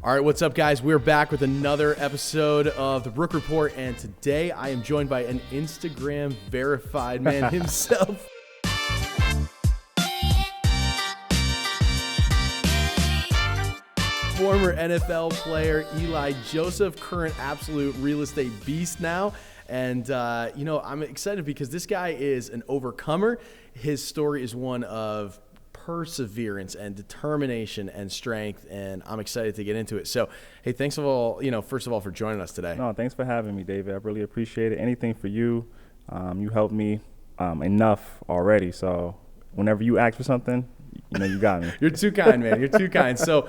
All right, what's up, guys? We're back with another episode of the Brook Report, and today I am joined by an Instagram verified man himself. Former NFL player Eli Joseph, current absolute real estate beast now. And, I'm excited because this guy is an overcomer. His story is one of perseverance and determination and strength, and I'm excited to get into it. So, hey, thanks first of all, for joining us today. No, thanks for having me, David. I really appreciate it. Anything for you. You helped me enough already. So whenever you ask for something, you got me. You're too kind, man. You're too kind. So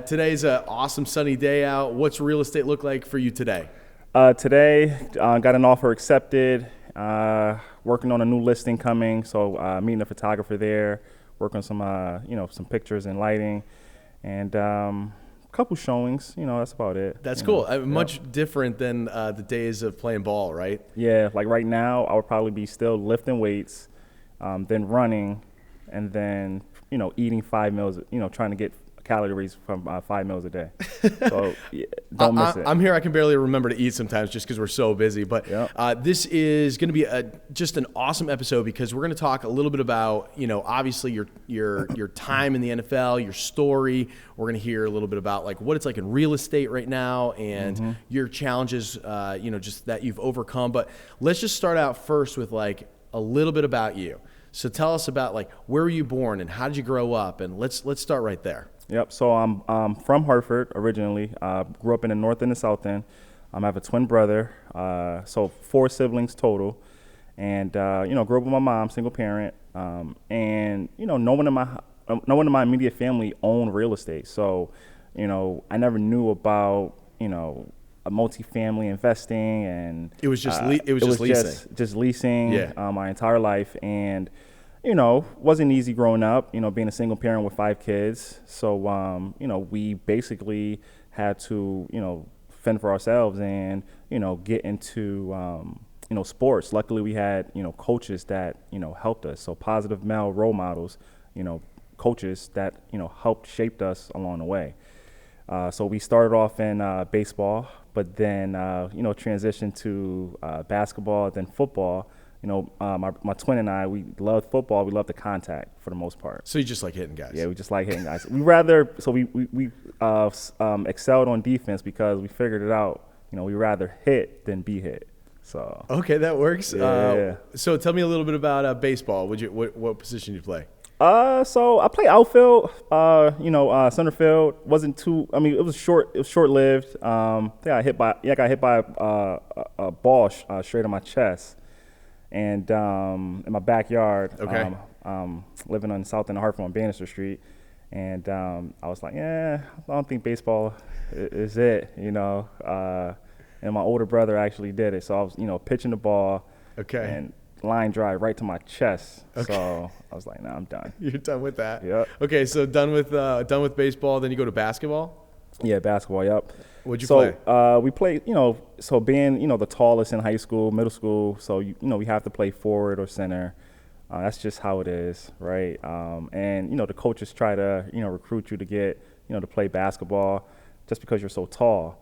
today's an awesome sunny day out. What's real estate look like for you today? Today, got an offer accepted, working on a new listing coming. So meeting a photographer there, working on some pictures and lighting, and a couple showings. That's about it. That's cool. Much different than the days of playing ball, right? Yeah, like right now, I would probably be still lifting weights, then running, and then eating 5 meals. Trying to get calories from 5 meals a day. So don't miss it. I'm here. I can barely remember to eat sometimes just because we're so busy. But this is going to be just an awesome episode because we're going to talk a little bit about, obviously your time in the NFL, your story. We're going to hear a little bit about like what it's like in real estate right now and your challenges, just that you've overcome. But let's just start out first with like a little bit about you. So tell us about like where were you born and how did you grow up? And let's start right there. Yep. So I'm from Hartford originally. Grew up in the north and the south end. I have a twin brother. So 4 siblings total. And grew up with my mom, single parent. And no one in my immediate family owned real estate. So I never knew about a multifamily investing, and it was just leasing. Just leasing. Yeah. My entire life. And wasn't easy growing up, being a single parent with 5 kids. So, we basically had to, fend for ourselves and, get into, sports. Luckily, we had, coaches that, helped us. So positive male role models, coaches that, helped shaped us along the way. So we started off in baseball, but then, transitioned to basketball, then football. My twin and I, we love football. We love the contact for the most part. So you just like hitting guys? Yeah, we just like hitting guys. We excelled on defense because we figured it out. We rather hit than be hit. So okay, that works. Yeah. So tell me a little bit about baseball. What position did you play? So I play outfield. Center field wasn't too. I mean, it was short. It was short lived. I got hit by a ball straight on my chest. And in my backyard, living on South End of Hartford on Bannister Street, and I was like, I don't think baseball is it, and my older brother actually did it, so I was, pitching the ball, and line drive right to my chest, so I was like, nah, I'm done. You're done with that? Yep. Okay, so done with baseball, then you go to basketball? Yeah, basketball, yep. What'd you play? We played, so being, the tallest in high school, middle school, so, we have to play forward or center. That's just how it is, right? And, the coaches try to, recruit you to get, to play basketball just because you're so tall.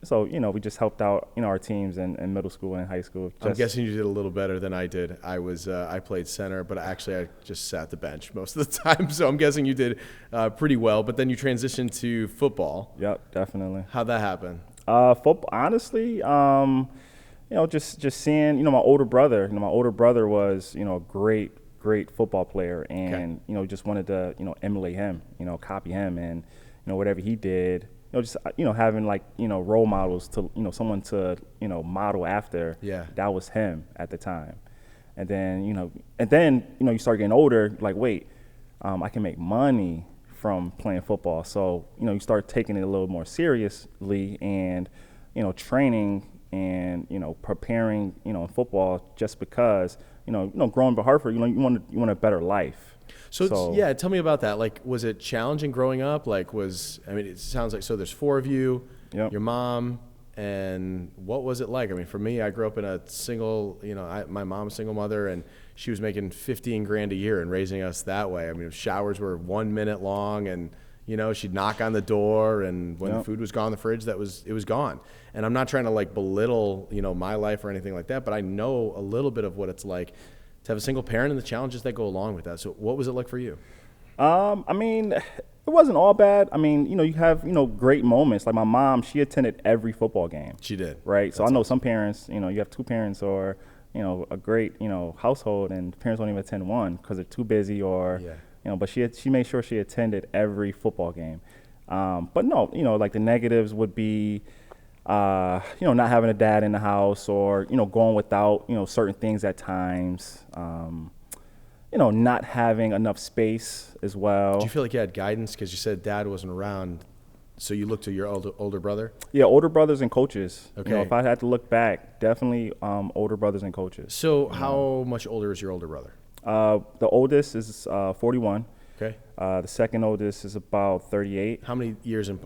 So, we just helped out, our teams in middle school and high school. I'm guessing you did a little better than I did. I played center, but actually I just sat the bench most of the time. So I'm guessing you did pretty well, but then you transitioned to football. Yep, definitely. How'd that happen? Football, honestly, just seeing, my older brother, my older brother was, a great football player and, just wanted to, emulate him, copy him and, whatever he did. Having like, role models to, someone to, model after. Yeah. That was him at the time. And then, you start getting older, like, wait, I can make money from playing football. So, you start taking it a little more seriously and, training and, preparing, in football just because, growing up in Hartford, you want a better life. So tell me about that. Like, was it challenging growing up? It sounds like, so there's 4 of you, your mom, and what was it like? I mean, for me, I grew up in a single, my mom's a single mother, and she was making $15,000 a year and raising us that way. I mean, showers were 1 minute long, and You know, she'd knock on the door, and when the food was gone in the fridge, it was gone. And I'm not trying to like belittle, you know, my life or anything like that, but I know a little bit of what it's like to have a single parent and the challenges that go along with that. So what was it like for you? I mean, it wasn't all bad. I mean, you know, you have, you know, great moments. Like my mom, she attended every football game. She did. Right. So I know some parents, you know, you have two parents or, you know, a great, you know, household, and parents don't even attend one because they're too busy or, you know, but she made sure she attended every football game. But no, you know, like the negatives would be, you know, not having a dad in the house or, you know, going without, you know, certain things at times. You know, not having enough space as well. Do you feel like you had guidance because you said dad wasn't around, so you looked to your older brother? Yeah, older brothers and coaches. Okay. You know, if I had to look back, definitely older brothers and coaches. So how much older is your older brother? The oldest is 41. Okay. The second oldest is about 38. How many years in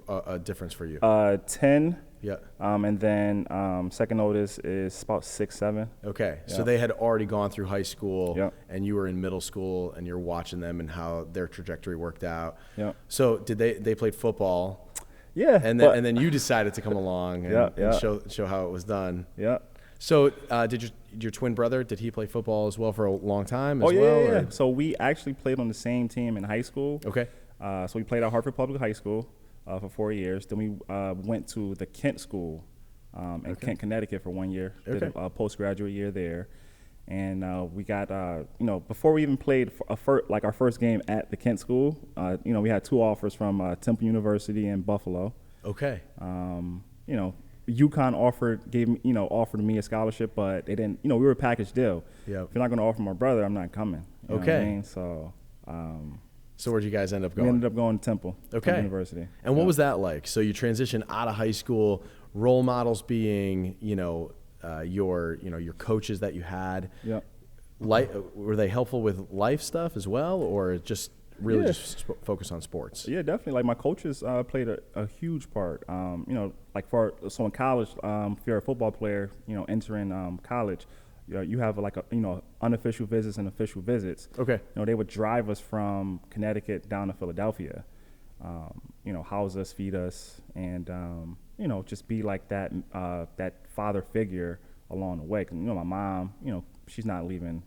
difference for you? 10. Yeah. And then second oldest is about 6, 7. Okay. Yeah. So they had already gone through high school, Yeah. and you were in middle school, and you're watching them and how their trajectory worked out. Yeah. So did they played football? Yeah. And then you decided to come along and, Yeah. and show how it was done. Yeah. So did your twin brother, did he play football as well for a long time as yeah, well? yeah. Or? So we actually played on the same team in high school. Okay. So we played at Hartford Public High School for 4 years. Then we went to the Kent School in Kent, Connecticut for 1 year. Did a postgraduate year there. And we got, you know, before we even played our first game at the Kent School, you know, we had 2 offers from Temple University and Buffalo. Okay. You know, UConn offered me a scholarship, but they didn't. You know, we were a package deal. Yeah. If you're not going to offer my brother, I'm not coming. You know what I Okay. mean? So. So where'd you guys end up We going? ended up going to Temple University. And what was that like? So you transition out of high school, role models being, you know, your coaches that you had. Yeah. Were they helpful with life stuff as well, or just really just focus on sports? Yeah, definitely. Like my coaches played a huge part. You know, like so in college, if you're a football player, you know, entering college, you have like unofficial visits and official visits. Okay. You know, they would drive us from Connecticut down to Philadelphia. You know, house us, feed us, and you know, just be like that father figure along the way. 'Cause, you know, my mom, you know, she's not leaving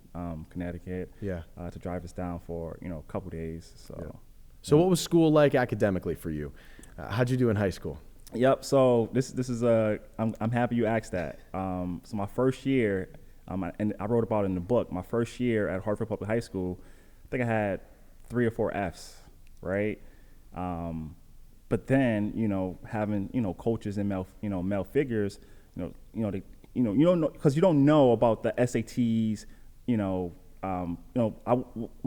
Connecticut. To drive us down for, you know, a couple days. So. So what was school like academically for you? How'd you do in high school? Yep. So this is I'm happy you asked that. So my first year, and I wrote about it in the book. My first year at Hartford Public High School, I think I had 3 or 4 Fs, right? But then, you know, having, you know, coaches and male figures, you don't know, because you don't know about the SATs, we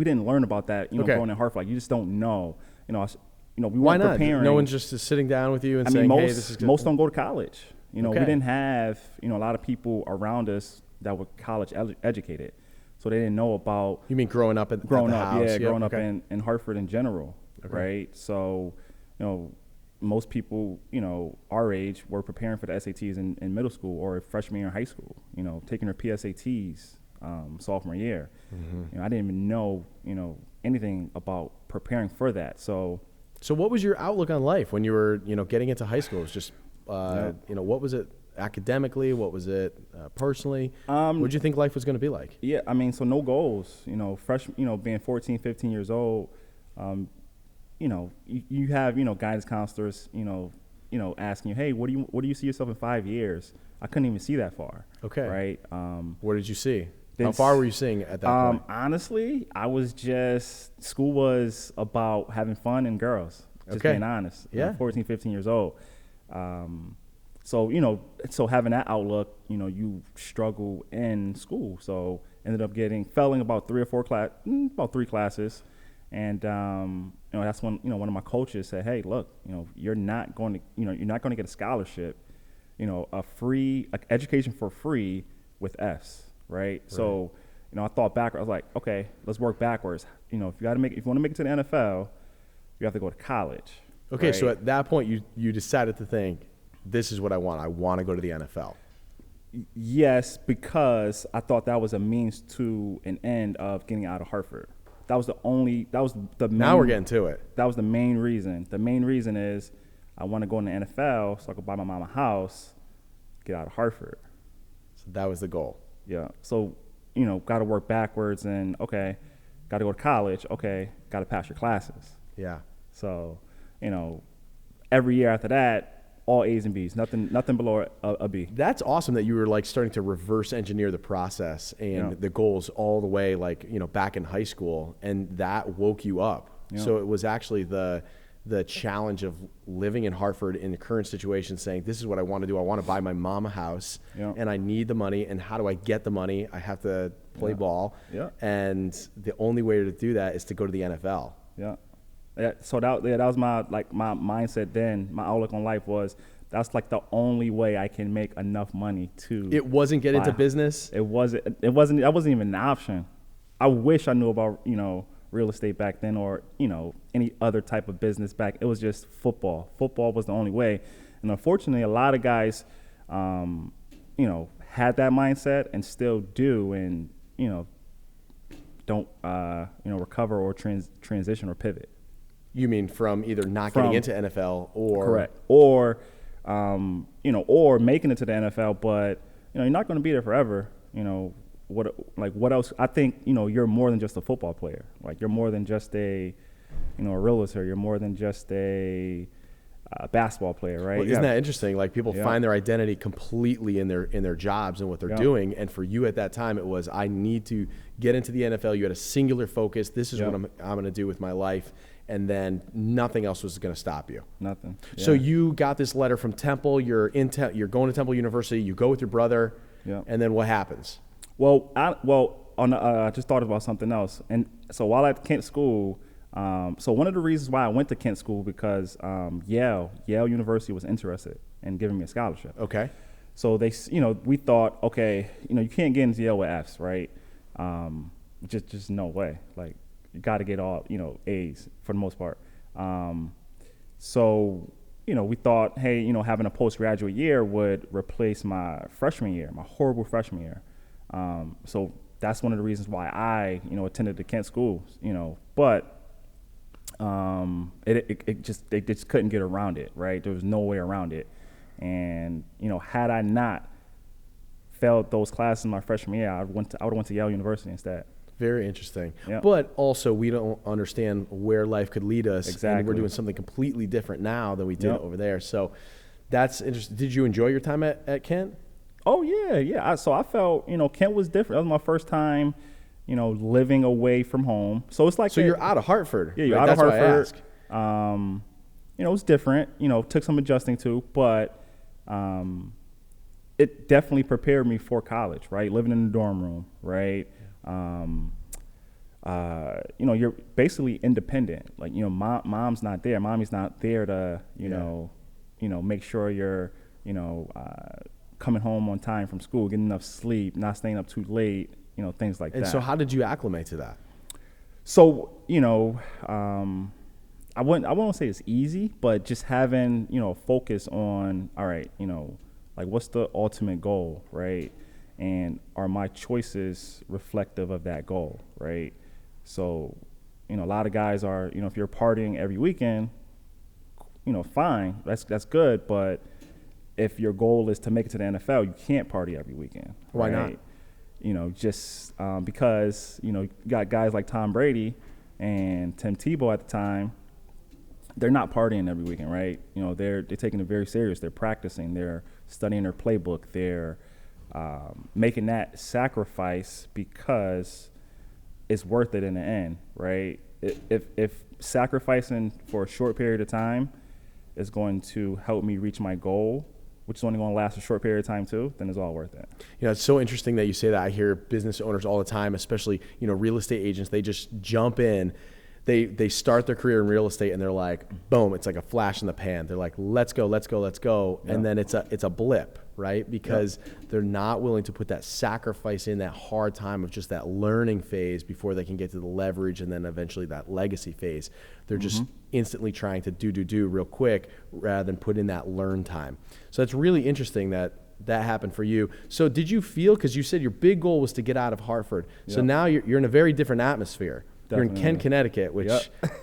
didn't learn about that, going in Hartford. Like, you just don't know, we Why weren't not? preparing. No one's just sitting down with you and I saying, mean, hey, this is good. most don't go to college. We Okay. didn't have, a lot of people around us that were college educated. So they didn't know about. You mean growing up at the house? Growing up in Hartford in general, right? So, most people, our age were preparing for the SATs in middle school or freshman year in high school, taking their PSATs sophomore year. Mm-hmm. I didn't even know, anything about preparing for that. So what was your outlook on life when you were, getting into high school? It was just, what was it academically? What was it personally? What did you think life was going to be like? Yeah, I mean, so no goals. Being 14, 15 years old, you have, guidance counselors, asking you, hey, what do you see yourself in 5 years? I couldn't even see that far. Okay. Right. What did you see? How far were you seeing at that point? Honestly, school was about having fun and girls, just being honest. Yeah. 14, 15 years old. So having that outlook, you struggle in school. So ended up failing about 3 classes. And, that's when, one of my coaches said, hey, look, you're not going to get a scholarship, a free education for free with Fs. Right. So, I thought backwards. I was like, okay, let's work backwards. If you want to make it to the NFL, you have to go to college. Okay. Right? So at that point you decided to think, this is what I want. I want to go to the NFL. Yes, because I thought that was a means to an end of getting out of Hartford. That was the main, now we're getting to it. That was the main reason. The main reason is I want to go in the NFL so I could buy my mom a house, get out of Hartford. So that was the goal. Yeah. So, got to work backwards and, okay, got to go to college. Okay, got to pass your classes. Yeah. So, every year after that, all A's and B's, nothing below a B. That's awesome that you were like starting to reverse engineer the process and the goals all the way back in high school, and that woke you up. Yeah. So it was actually the challenge of living in Hartford in the current situation, saying, this is what I want to do. I want to buy my mom a house, and I need the money. And how do I get the money? I have to play ball. Yeah. And the only way to do that is to go to the NFL. Yeah. So that was my mindset then. My outlook on life was that's like the only way I can make enough money to. It wasn't get into business. That wasn't even an option. I wish I knew about real estate back then, or any other type of business back. It was just football. Football was the only way, and unfortunately, a lot of guys, had that mindset and still do, and don't recover or transition or pivot. You mean from either getting into NFL or correct, or or making it to the NFL, but you're not going to be there forever. What else? I think you're more than just a football player. Like you're more than just a realtor. You're more than just a basketball player, right? Well, isn't that interesting? Like people find their identity completely in their jobs and what they're doing. And for you at that time, it was I need to get into the NFL. You had a singular focus. This is what I'm going to do with my life. And then nothing else was going to stop you. Nothing. Yeah. So you got this letter from Temple. You're going to Temple University. You go with your brother. Yeah. And then what happens? Well, I just thought about something else. And so while at Kent School, so one of the reasons why I went to Kent School because Yale University was interested in giving me a scholarship. Okay. So they, we thought, okay, you can't get into Yale with Fs, right? Just no way. Like. You got to get all, A's for the most part. So, we thought, hey, having a postgraduate year would replace my freshman year, my horrible freshman year. So that's one of the reasons why I, attended the Kent School, but they just couldn't get around it, right? There was no way around it. And, had I not failed those classes in my freshman year, I would have went to Yale University instead. Very interesting. Yep. But also we don't understand where life could lead us. Exactly. And we're doing something completely different now than we did over there. So that's interesting. Did you enjoy your time at Kent? Oh, yeah. So I felt, Kent was different. That was my first time, living away from home. So it's like. So you're out of Hartford. Yeah, you're out of Hartford. It was different. Took some adjusting to, but it definitely prepared me for college, right? Living in the dorm room, right? You're basically independent. Like, mom's not there. Mommy's not there to, make sure you're, coming home on time from school, getting enough sleep, not staying up too late, things like that. And so how did you acclimate to that? So, I wouldn't say it's easy, but just having, focus on, all right, like what's the ultimate goal, right? And are my choices reflective of that goal, right? So, a lot of guys are, if you're partying every weekend, fine, that's good. But if your goal is to make it to the NFL, you can't party every weekend. Why right? not? Just because, you got guys like Tom Brady and Tim Tebow at the time, they're not partying every weekend, right? They're taking it very serious. They're practicing, they're studying their playbook, they're making that sacrifice because it's worth it in the end, right? If sacrificing for a short period of time is going to help me reach my goal, which is only going to last a short period of time too, then it's all worth it. It's so interesting that you say that. I hear business owners all the time, especially, real estate agents, they just jump in. They start their career in real estate and they're like, boom, it's like a flash in the pan. They're like, let's go. Yeah. And then it's a blip, right? Because they're not willing to put that sacrifice in, that hard time of just that learning phase before they can get to the leverage and then eventually that legacy phase. They're just instantly trying to do real quick rather than put in that learn time. So it's really interesting that happened for you. So did you feel, because you said your big goal was to get out of Hartford. So now you're in a very different atmosphere. You're in Kent, Connecticut, which,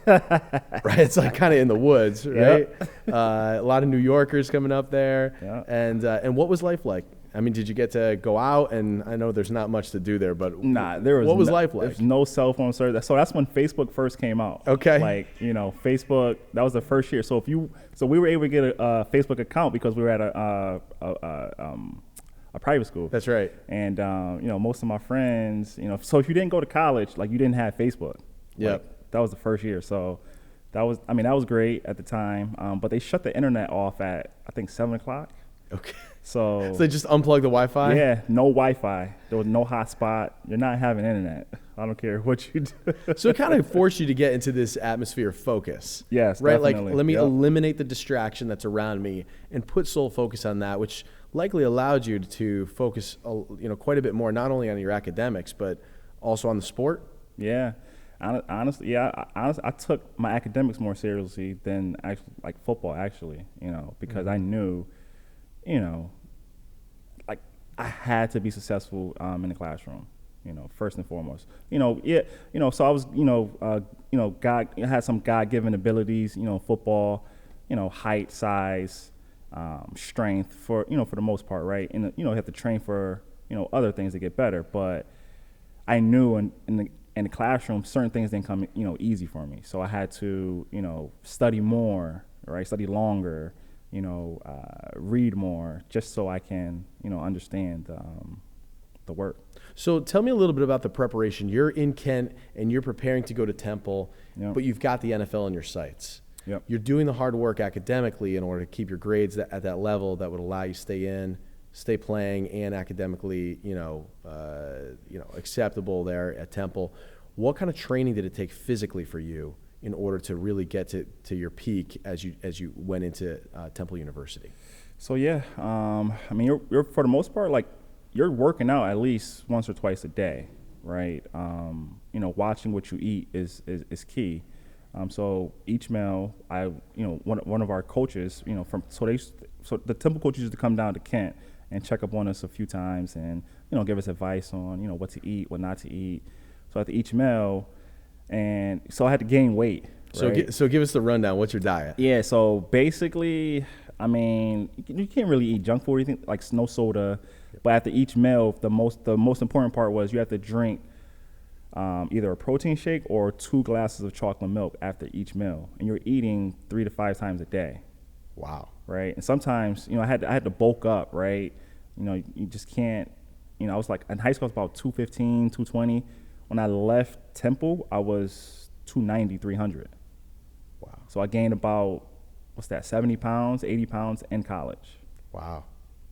right, it's like kind of in the woods, right? A lot of New Yorkers coming up there. And what was life like? I mean, did you get to go out? And I know there's not much to do there, but what was life like? There's no cell phone service. So that's when Facebook first came out. Okay. Like, Facebook, that was the first year. So we were able to get a Facebook account because we were at a private school. That's right. And, most of my friends, so if you didn't go to college, like you didn't have Facebook. Yeah. Like, that was the first year. So that was great at the time. But they shut the internet off at, I think, 7:00. Okay. So they just unplugged the Wi-Fi? Yeah, no Wi-Fi. There was no hotspot. You're not having internet. I don't care what you do. So it kind of forced you to get into this atmosphere of focus. Yes, right? definitely. Like, let me eliminate the distraction that's around me and put sole focus on that, which likely allowed you to focus, quite a bit more, not only on your academics, but also on the sport. Yeah. Honestly, I took my academics more seriously than actually like football, actually, because I knew, like I had to be successful in the classroom, first and foremost. So I was, God had some God-given abilities, football, height, size, strength for the most part, right? And you have to train for other things to get better, but I knew in the classroom certain things didn't come easy for me, so I had to study more, right? Study longer. Read more, just so I can, understand the work. So tell me a little bit about the preparation. You're in Kent and you're preparing to go to Temple, but you've got the NFL in your sights. Yep. You're doing the hard work academically in order to keep your grades at that level that would allow you to stay playing and academically, acceptable there at Temple. What kind of training did it take physically for you in order to really get to your peak as you went into Temple University? So you're for the most part, like, you're working out at least once or twice a day, right? Watching what you eat is key. So each meal, one of our coaches, so the Temple coaches used to come down to Kent and check up on us a few times and give us advice on what to eat, what not to eat. So after each meal. And so I had to gain weight. Right? So give us the rundown. What's your diet? Yeah, so basically, you can't really eat junk food or anything, like no soda. But after each meal, the most important part was you have to drink either a protein shake or 2 glasses of chocolate milk after each meal. And you're eating 3 to 5 times a day. Wow. Right? And sometimes, I had to bulk up, right? You just can't, I was like, in high school I was about 215, 220. When I left Temple, I was 290, 300. Wow. So I gained about, 70 pounds, 80 pounds in college. Wow.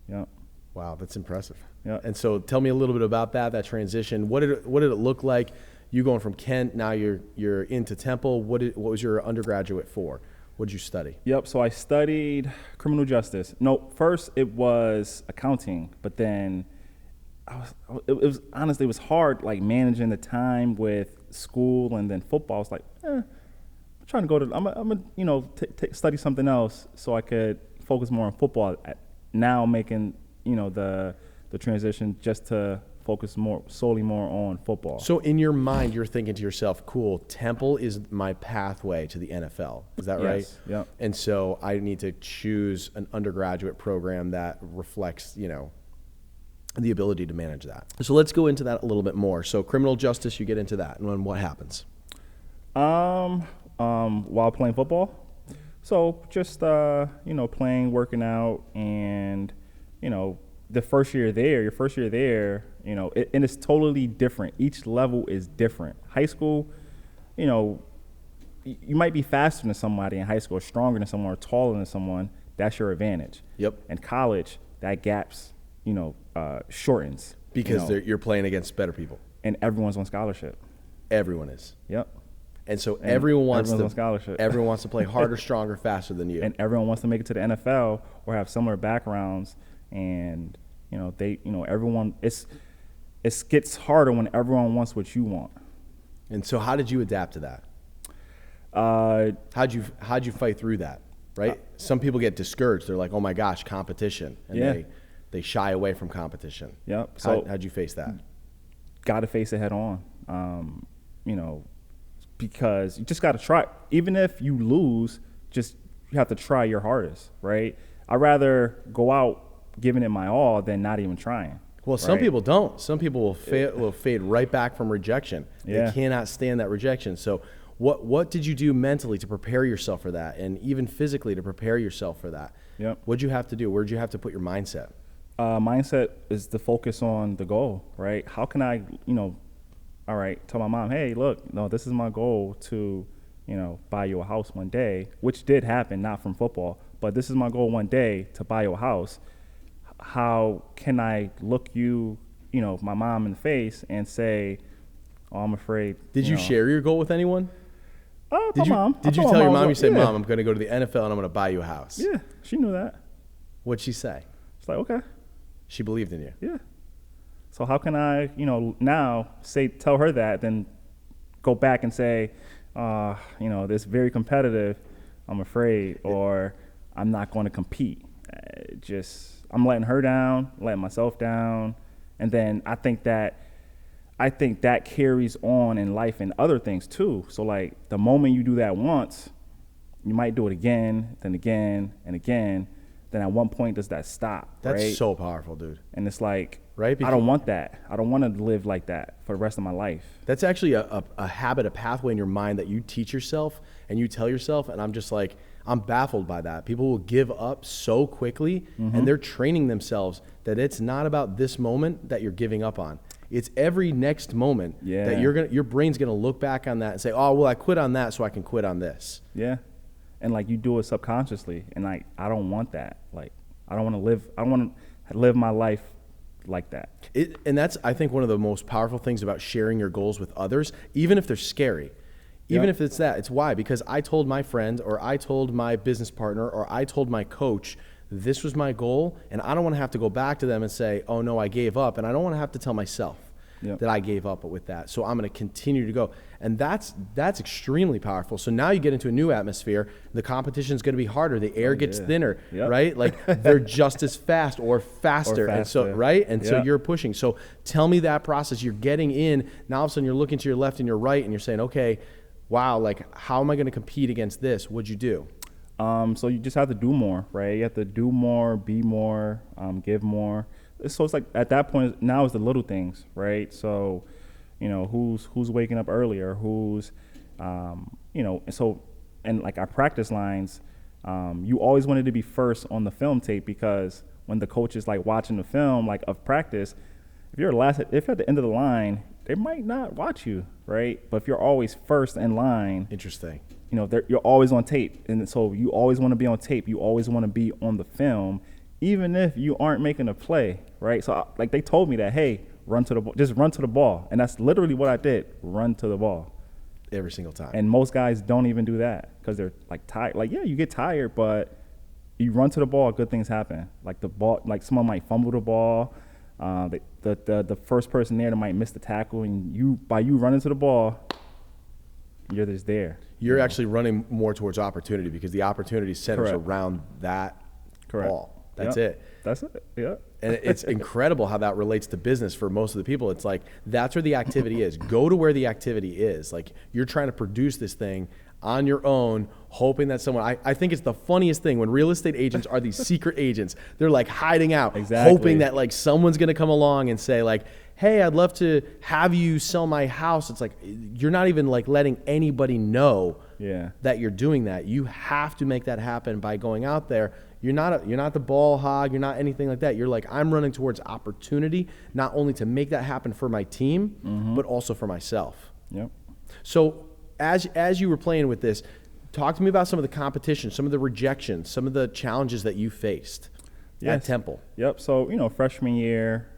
Yep. Wow, that's impressive. Yeah. And so tell me a little bit about that transition. What did it look like? You going from Kent, now you're into Temple. What was your undergraduate for? What did you study? Yep, so I studied criminal justice. No, first it was accounting, but then it was hard, like managing the time with school and then football. I was like, I'm trying to go to, I'm gonna study something else so I could focus more on football. Now making the transition just to focus solely more on football. So in your mind, you're thinking to yourself, cool, Temple is my pathway to the NFL. Is that right? Yes. Yeah. And so I need to choose an undergraduate program that reflects, the ability to manage that. So let's go into that a little bit more. So criminal justice, you get into that, and then what happens? While playing football. So just playing, working out, and your first year there, and it's totally different. Each level is different. High school, you might be faster than somebody in high school, or stronger than someone, or taller than someone. That's your advantage. Yep. In college, that gap's shortens because you're playing against better people, and everyone's on scholarship. Everyone is. Yep. And so everyone wants on scholarship. Everyone wants to play harder, stronger, faster than you. And everyone wants to make it to the NFL or have similar backgrounds. And everyone. It gets harder when everyone wants what you want. And so, how did you adapt to that? How'd you fight through that? Right. Some people get discouraged. They're like, "Oh my gosh, competition," and they shy away from competition. Yep. So how'd you face that? Got to face it head on. because you just got to try. Even if you lose, just you have to try your hardest, right? I'd rather go out giving it my all than not even trying. Well, some people don't. Some people will fade right back from rejection. Yeah. They cannot stand that rejection. So what did you do mentally to prepare yourself for that, and even physically to prepare yourself for that? Yep. What'd you have to do? Where'd you have to put your mindset? Mindset is to focus on the goal, right? How can I, all right, tell my mom, hey, look, no, this is my goal to, buy you a house one day, which did happen, not from football, but this is my goal one day to buy you a house. How can I look you, my mom in the face and say, oh, I'm afraid. Did you share your goal with anyone? Did you tell your mom, you say, Mom, I'm going to go to the NFL and I'm going to buy you a house? Yeah, she knew that. What'd she say? It's like, okay. She believed in you. Yeah. So how can I, now tell her that, then go back and say, this is very competitive, I'm afraid, or I'm not going to compete. I'm letting her down, letting myself down, and then I think that carries on in life and other things too. So like the moment you do that once, you might do it again, then again and again. Then at one point does that stop? That's right? so powerful, dude. And it's like, right? I don't want that. I don't want to live like that for the rest of my life. That's actually a habit, a pathway in your mind that you teach yourself and you tell yourself. And I'm just like, I'm baffled by that. People will give up so quickly, and they're training themselves that it's not about this moment that you're giving up on. It's every next moment that your brain's gonna look back on that and say, oh, well, I quit on that, so I can quit on this. Yeah, and like you do it subconsciously, and like I don't want that. Like I don't want to live my life like that. And that's, I think, one of the most powerful things about sharing your goals with others, even if they're scary. Even if it's that, it's why. Because I told my friend, or I told my business partner, or I told my coach, this was my goal, and I don't want to have to go back to them and say, oh no, I gave up. And I don't want to have to tell myself that I gave up with that. So I'm going to continue to go. And that's extremely powerful. So now you get into a new atmosphere. The competition is going to be harder. The air gets thinner, right? Like they're just as fast or faster. And so, right? And so you're pushing. So tell me that process. You're getting in. Now all of a sudden you're looking to your left and your right and you're saying, okay, wow, like how am I going to compete against this? What'd you do? So you just have to do more, right? You have to do more, be more, give more. So it's like at that point now it's the little things, right? So, who's waking up earlier, who's, and like our practice lines, you always wanted to be first on the film tape because when the coach is like watching the film like of practice, if you're at the end of the line, they might not watch you, right? But if you're always first in line, interesting. You're always on tape, and so you always want to be on tape. You always want to be on the film, even if you aren't making a play, right? So like they told me that, hey, just run to the ball, and that's literally what I did. Run to the ball every single time. And most guys don't even do that because they're like tired. Like you get tired, but you run to the ball, good things happen. Like the ball, like someone might fumble the ball. The first person there that might miss the tackle, and by you running to the ball, you're just there. You're actually running more towards opportunity because the opportunity centers around that ball. That's it. That's it. Yeah. And it's incredible how that relates to business for most of the people. It's like that's where the activity is. Go to where the activity is. Like you're trying to produce this thing on your own, hoping that someone, I think it's the funniest thing when real estate agents are these secret agents. They're like hiding out, hoping that like someone's going to come along and say like, hey, I'd love to have you sell my house. It's like, you're not even like letting anybody know that you're doing that. You have to make that happen by going out there. You're not the ball hog. You're not anything like that. You're like, I'm running towards opportunity, not only to make that happen for my team, but also for myself. Yep. So as you were playing with this, talk to me about some of the competition, some of the rejections, some of the challenges that you faced at Temple. Yep. So, freshman year,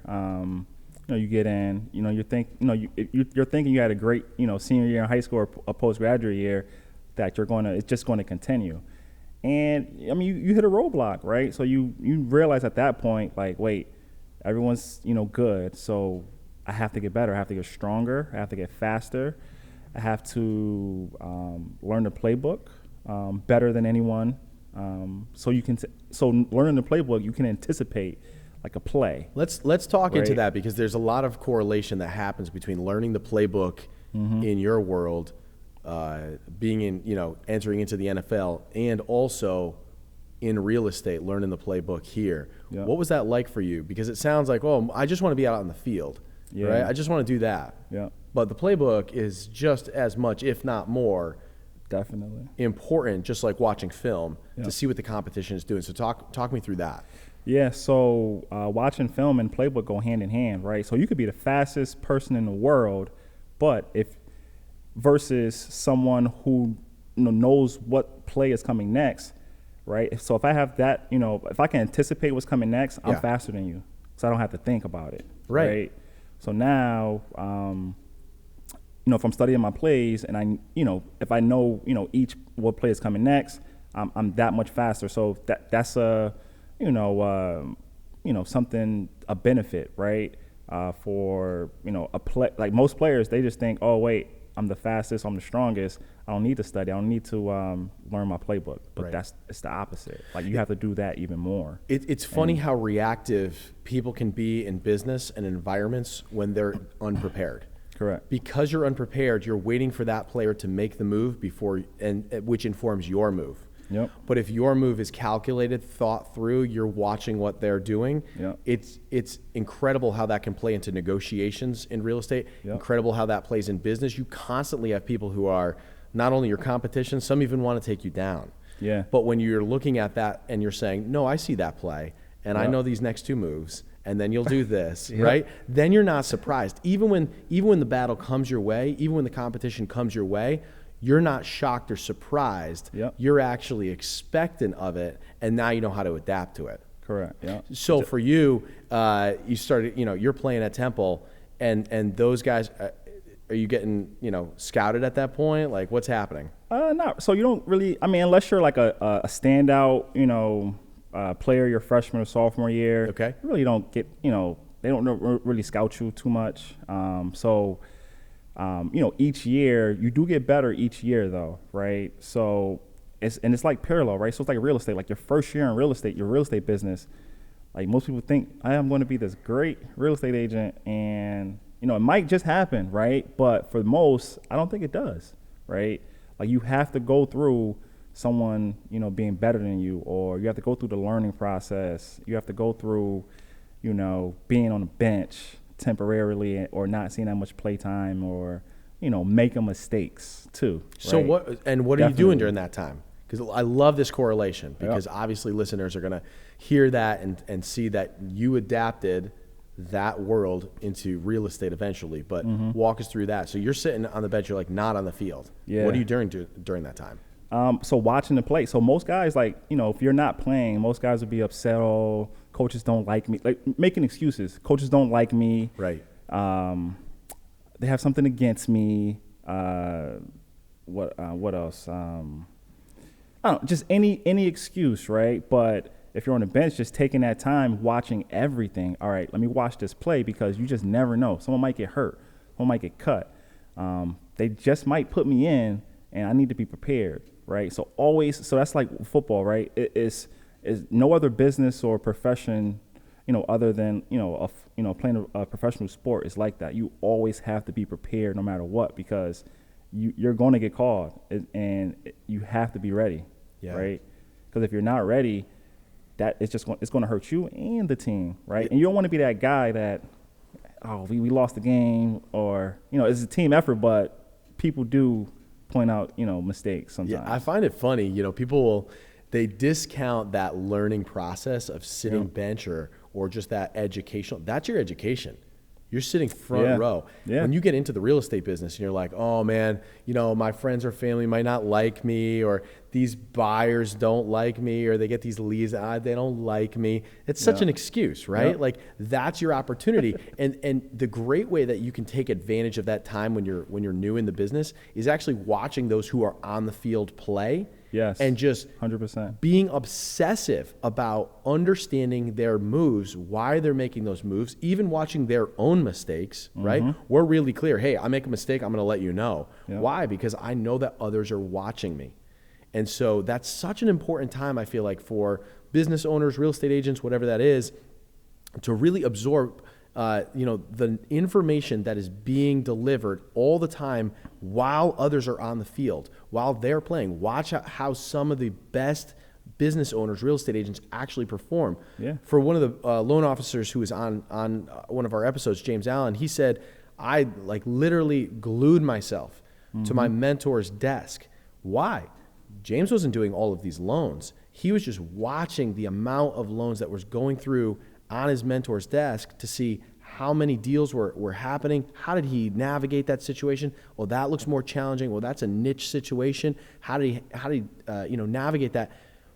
you get in, you're thinking you had a great, senior year in high school or a postgraduate year that it's just going to continue. And I mean, you hit a roadblock, right? So you realize at that point, like, wait, everyone's, good. So I have to get better. I have to get stronger. I have to get faster. I have to learn the playbook better than anyone. So learning the playbook, you can anticipate like a play. Let's talk into that because there's a lot of correlation that happens between learning the playbook in your world being in, entering into the NFL and also in real estate, learning the playbook here. Yeah. What was that like for you? Because it sounds like, oh, I just want to be out on the field, right? I just want to do that. Yeah. But the playbook is just as much, if not more, definitely important, just like watching film, to see what the competition is doing. So talk me through that. Yeah, so watching film and playbook go hand in hand, right? So you could be the fastest person in the world, but versus someone who knows what play is coming next, right? So if I have that, if I can anticipate what's coming next, I'm faster than you, so I don't have to think about it, right? So now, if I'm studying my plays and if I know, what play is coming next, I'm that much faster. So that's a something, a benefit, right? For, a play, like most players, they just think, oh, wait, I'm the fastest, I'm the strongest. I don't need to study. I don't need to learn my playbook. But it's the opposite. Like, you have to do that even more. It's funny how reactive people can be in business and environments when they're unprepared. Correct. Because you're unprepared, you're waiting for that player to make the move which informs your move. Yep. But if your move is calculated, thought through, you're watching what they're doing. Yep. It's incredible how that can play into negotiations in real estate. Yep. Incredible how that plays in business. You constantly have people who are not only your competition, some even want to take you down. Yeah. But when you're looking at that and you're saying, no, I see that play, and I know these next two moves, and then you'll do this, right? Then you're not surprised. Even when the battle comes your way, even when the competition comes your way, you're not shocked or surprised. Yep. You're actually expectant of it, and now you know how to adapt to it. Correct. Yeah. So for you, you started, you're playing at Temple, and those guys, are you getting, scouted at that point? Like, what's happening? No. So you don't really, unless you're like a standout, player your freshman or sophomore year. Okay. You really don't get, they don't really scout you too much. Each year you do get better each year though, right? So it's like parallel, right? So it's like real estate. Like your first year in real estate, your real estate business, like most people think, I am going to be this great real estate agent, and it might just happen, right? But for most, I don't think it does, right? Like you have to go through someone, being better than you, or you have to go through the learning process. You have to go through, being on the bench temporarily or not seeing that much play time, or, making mistakes too. So right? what are you doing during that time? Because I love this correlation, because obviously listeners are going to hear that and see that you adapted that world into real estate eventually. But walk us through that. So you're sitting on the bench, you're like not on the field. Yeah. What are you doing during that time? So watching the play. So most guys, like, if you're not playing, most guys would be upset. Oh, coaches don't like me. Like making excuses. Coaches don't like me. Right. They have something against me. What else? I don't know, just any excuse, right? But if you're on the bench, just taking that time, watching everything. All right, let me watch this play, because you just never know. Someone might get hurt. Someone might get cut. They just might put me in, and I need to be prepared, right? So that's like football, right? Is no other business or profession, other than playing a professional sport is like that. You always have to be prepared no matter what, because you're going to get called, and you have to be ready, right? Because if you're not ready, it's going to hurt you and the team, right? And you don't want to be that guy that, we lost the game, or it's a team effort, but people do point out mistakes sometimes. Yeah, I find it funny. People they discount that learning process of sitting bench or just that educational. That's your education. You're sitting front row. Yeah. When you get into the real estate business and you're like, oh man, my friends or family might not like me, or these buyers don't like me, or they get these leads, they don't like me. It's such an excuse, right? Yeah. Like that's your opportunity. and the great way that you can take advantage of that time when you're new in the business is actually watching those who are on the field play. Yes. And just 100% being obsessive about understanding their moves, why they're making those moves, even watching their own mistakes, right? We're really clear. Hey, I make a mistake, I'm going to let you know. Yep. Why? Because I know that others are watching me. And so that's such an important time, I feel like, for business owners, real estate agents, whatever that is, to really absorb the information that is being delivered all the time while others are on the field, while they're playing. Watch how some of the best business owners, real estate agents actually perform. Yeah. For one of the loan officers who was on one of our episodes, James Allen, he said, I like literally glued myself to my mentor's desk. Why? James wasn't doing all of these loans. He was just watching the amount of loans that was going through on his mentor's desk to see how many deals were happening. How did he navigate that situation? Well, that looks more challenging. Well, that's a niche situation. How did he navigate that?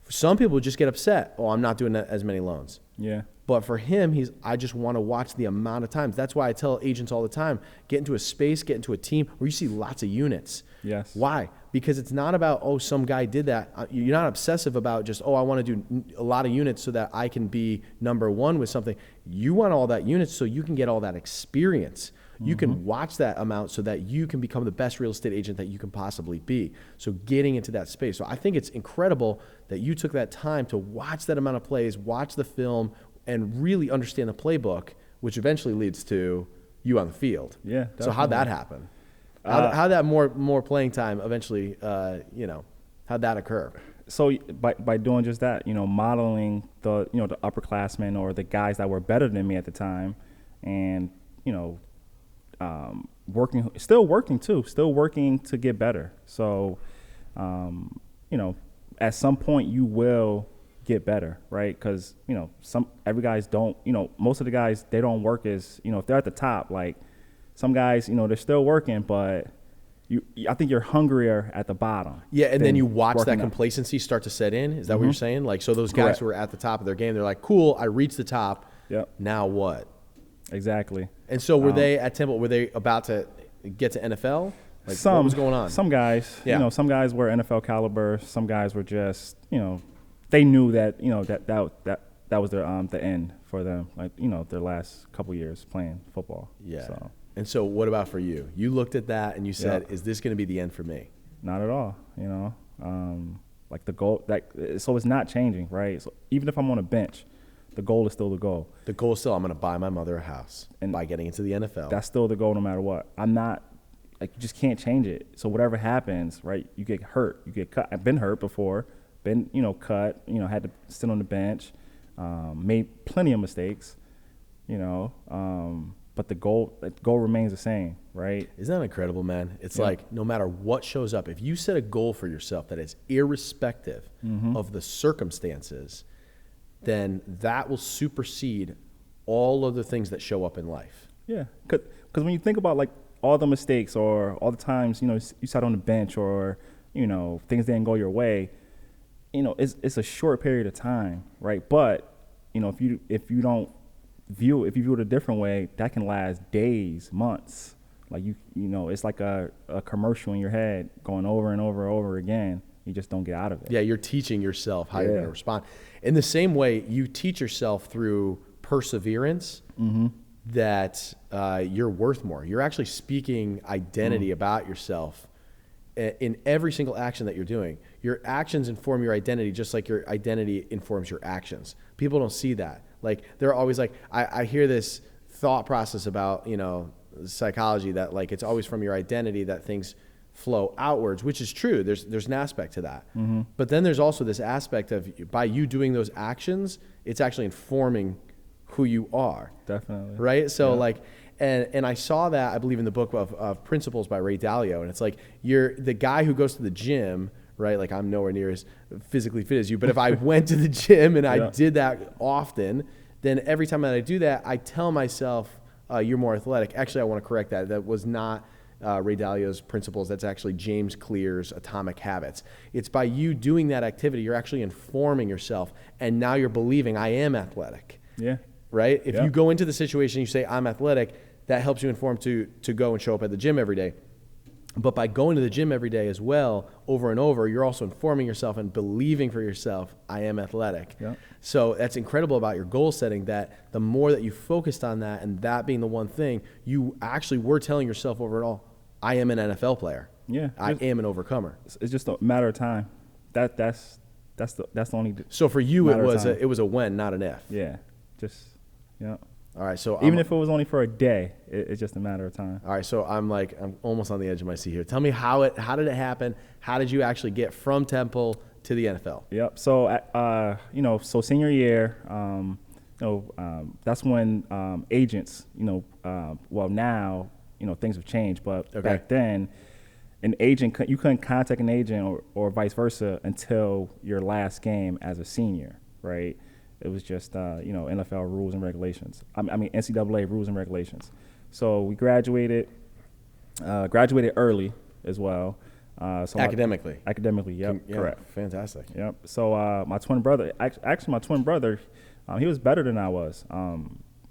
Some people just get upset. Oh, I'm not doing as many loans. Yeah. But for him, I just want to watch the amount of times. That's why I tell agents all the time, get into a space, get into a team where you see lots of units. Yes. Why? Because it's not about, oh, some guy did that. You're not obsessive about just, oh, I want to do a lot of units so that I can be number one with something. You want all that units so you can get all that experience. You can watch that amount so that you can become the best real estate agent that you can possibly be. So getting into that space. So I think it's incredible that you took that time to watch that amount of plays, watch the film, and really understand the playbook, which eventually leads to you on the field. Yeah. Definitely. So how'd that happen? How that more playing time eventually, how'd that occur? So by doing just that, modeling the upperclassmen or the guys that were better than me at the time, and still working to get better. So, at some point you will get better, right? Because every guys don't, most of the guys, they don't work as, if they're at the top, like some guys, they're still working, but I think you're hungrier at the bottom. Yeah, and then you watch that complacency start to set in. Is that what you're saying? Like, so those guys Correct. who are at the top of their game, they're like, cool, I reached the top. Yep. Now what? Exactly. And so were they at Temple, were they about to get to NFL? Like, what was going on? Some guys, Yeah. Some guys were NFL caliber. Some guys were just, they knew that, that was their the end for them. Like, their last couple years playing football. Yeah. So. And so what about for you? You looked at that and you said, is this going to be the end for me? Not at all, like the goal, so it's not changing, right? So even if I'm on a bench, the goal is still the goal. The goal is still, I'm going to buy my mother a house and by getting into the NFL. That's still the goal no matter what. I'm not, like, you just can't change it. So whatever happens, right, you get hurt, you get cut. I've been hurt before, been, cut, had to sit on the bench, made plenty of mistakes, but the goal remains the same, right? Isn't that incredible, man? It's like no matter what shows up, if you set a goal for yourself that is irrespective of the circumstances, then that will supersede all other things that show up in life. Yeah, because when you think about like all the mistakes or all the times you sat on the bench or things didn't go your way, it's a short period of time, right? But if you view it a different way, that can last days, months. Like it's like a commercial in your head going over and over and over again. You just don't get out of it. Yeah, you're teaching yourself how you're going to respond. In the same way, you teach yourself through perseverance that you're worth more. You're actually speaking identity about yourself in every single action that you're doing. Your actions inform your identity just like your identity informs your actions. People don't see that. Like, they're always like, I hear this thought process about, psychology that like it's always from your identity that things flow outwards, which is true. There's an aspect to that. But then there's also this aspect of by you doing those actions, it's actually informing who you are. Definitely. Right? So like, and I saw that, I believe, in the book of Principles by Ray Dalio. And it's like, you're the guy who goes to the gym, right? Like, I'm nowhere near as physically fit as you, but if I went to the gym and I did that often, then every time that I do that, I tell myself, you're more athletic. Actually, I want to correct that. That was not Ray Dalio's Principles. That's actually James Clear's Atomic Habits. It's by you doing that activity, you're actually informing yourself, and now you're believing I am athletic. Yeah. Right? If you go into the situation, you say I'm athletic, that helps you inform to go and show up at the gym every day. But by going to the gym every day as well, over and over, you're also informing yourself and believing for yourself, I am athletic. Yeah. So that's incredible about your goal setting, that the more that you focused on that and that being the one thing, you actually were telling yourself overall, I am an NFL player. Yeah. I am an overcomer. It's just a matter of time. That's the only. So for you, it matter of time. was a when, not an if. Yeah. Just, yeah. All right, so even if it was only for a day, it's just a matter of time. All right, so I'm almost on the edge of my seat here. Tell me how did it happen? How did you actually get from Temple to the NFL? Yep. So so senior year, that's when agents, well now, things have changed, but back then, an agent you couldn't contact an agent or vice versa until your last game as a senior, right? It was just, NFL rules and regulations. NCAA rules and regulations. So we graduated early as well. Academically? Academically, yep, correct. Fantastic. Yep. So my twin brother, he was better than I was.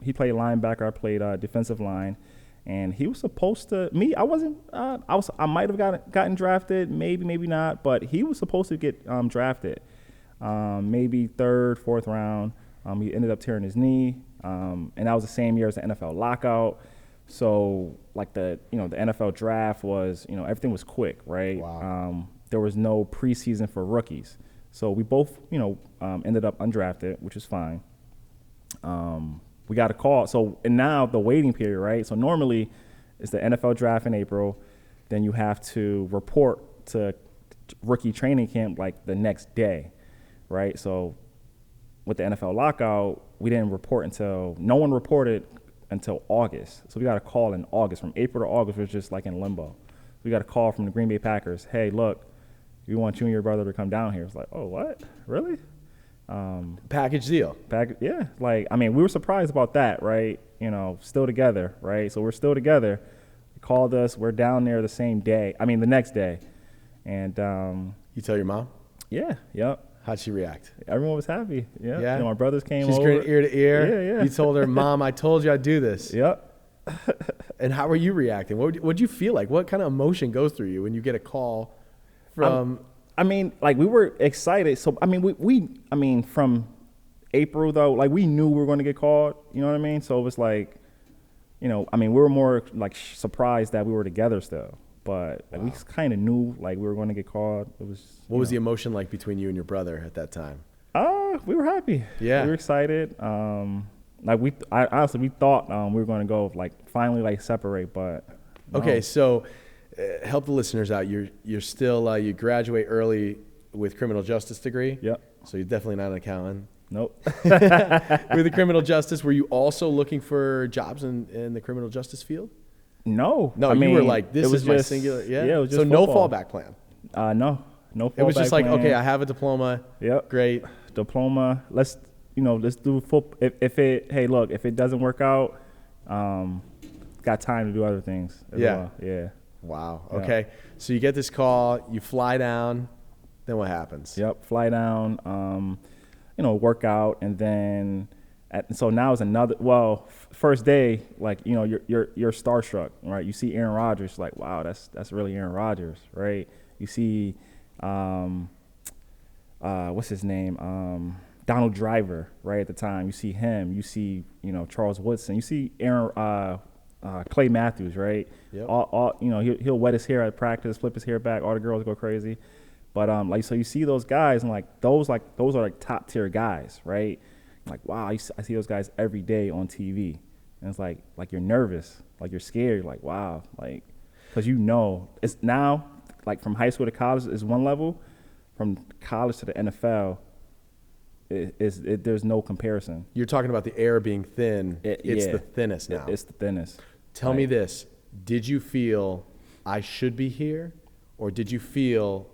He played linebacker, I played defensive line. And he was supposed to, I might have gotten drafted, maybe not, but he was supposed to get drafted. Maybe third, fourth round. He ended up tearing his knee, and that was the same year as the NFL lockout. So, like the NFL draft was, everything was quick, right? Wow. There was no preseason for rookies, so we both, ended up undrafted, which is fine. We got a call. So, and now the waiting period, right? So normally, it's the NFL draft in April, then you have to report to rookie training camp like the next day. Right, so with the NFL lockout, no one reported until August. So we got a call in August. From April to August, we're just like in limbo. We got a call from the Green Bay Packers. Hey, look, we want you and your brother to come down here. It's like, oh, what? Really? Package deal. Yeah. We were surprised about that, right? Still together, right? So we're still together. They called us. We're down there the next day. And you tell your mom? Yeah. Yep. How'd she react? Everyone was happy. Yeah. Yeah. My brothers came over. She's grinning ear to ear. Yeah. You told her, Mom, I told you I'd do this. Yep. And how were you reacting? What'd you feel like? What kind of emotion goes through you when you get a call from? We were excited. So, we from April though, we knew we were going to get called. You know what I mean? So it was like, we were more surprised that we were together still. But we kind of knew we were going to get called. It was. What was the emotion like between you and your brother at that time? We were happy. Yeah, we were excited. We thought we were going to go finally separate, but. No. Okay, so help the listeners out. You're still you graduate early with criminal justice degree. Yep. So you're definitely not an accountant. Nope. With the criminal justice, were you also looking for jobs in the criminal justice field? No, you were like, this is my singular. Yeah, it was just so football. No fallback plan. No fallback. It was just like, plan. okay, I have a diploma. Yep, great diploma. Let's do football. If it doesn't work out, got time to do other things. Well. Yeah. Wow. Okay. Yeah. So you get this call, you fly down. Then what happens? Yep, fly down. Work out, and then. So now is another. First day, you're starstruck, right? You see Aaron Rodgers, like, wow, that's really Aaron Rodgers, right? You see, what's his name? Donald Driver, right at the time. You see him. You see, Charles Woodson. You see Aaron, Clay Matthews, right? Yep. He'll wet his hair at practice, flip his hair back. All the girls go crazy, but so you see those guys, and those are top tier guys, right? Wow, I see those guys every day on TV. And it's like you're nervous, you're scared, wow, because it's now, from high school to college is one level, from college to the NFL, there's no comparison. You're talking about the air being thin. It's the thinnest now. It's the thinnest. Tell me this, did you feel I should be here, or did you feel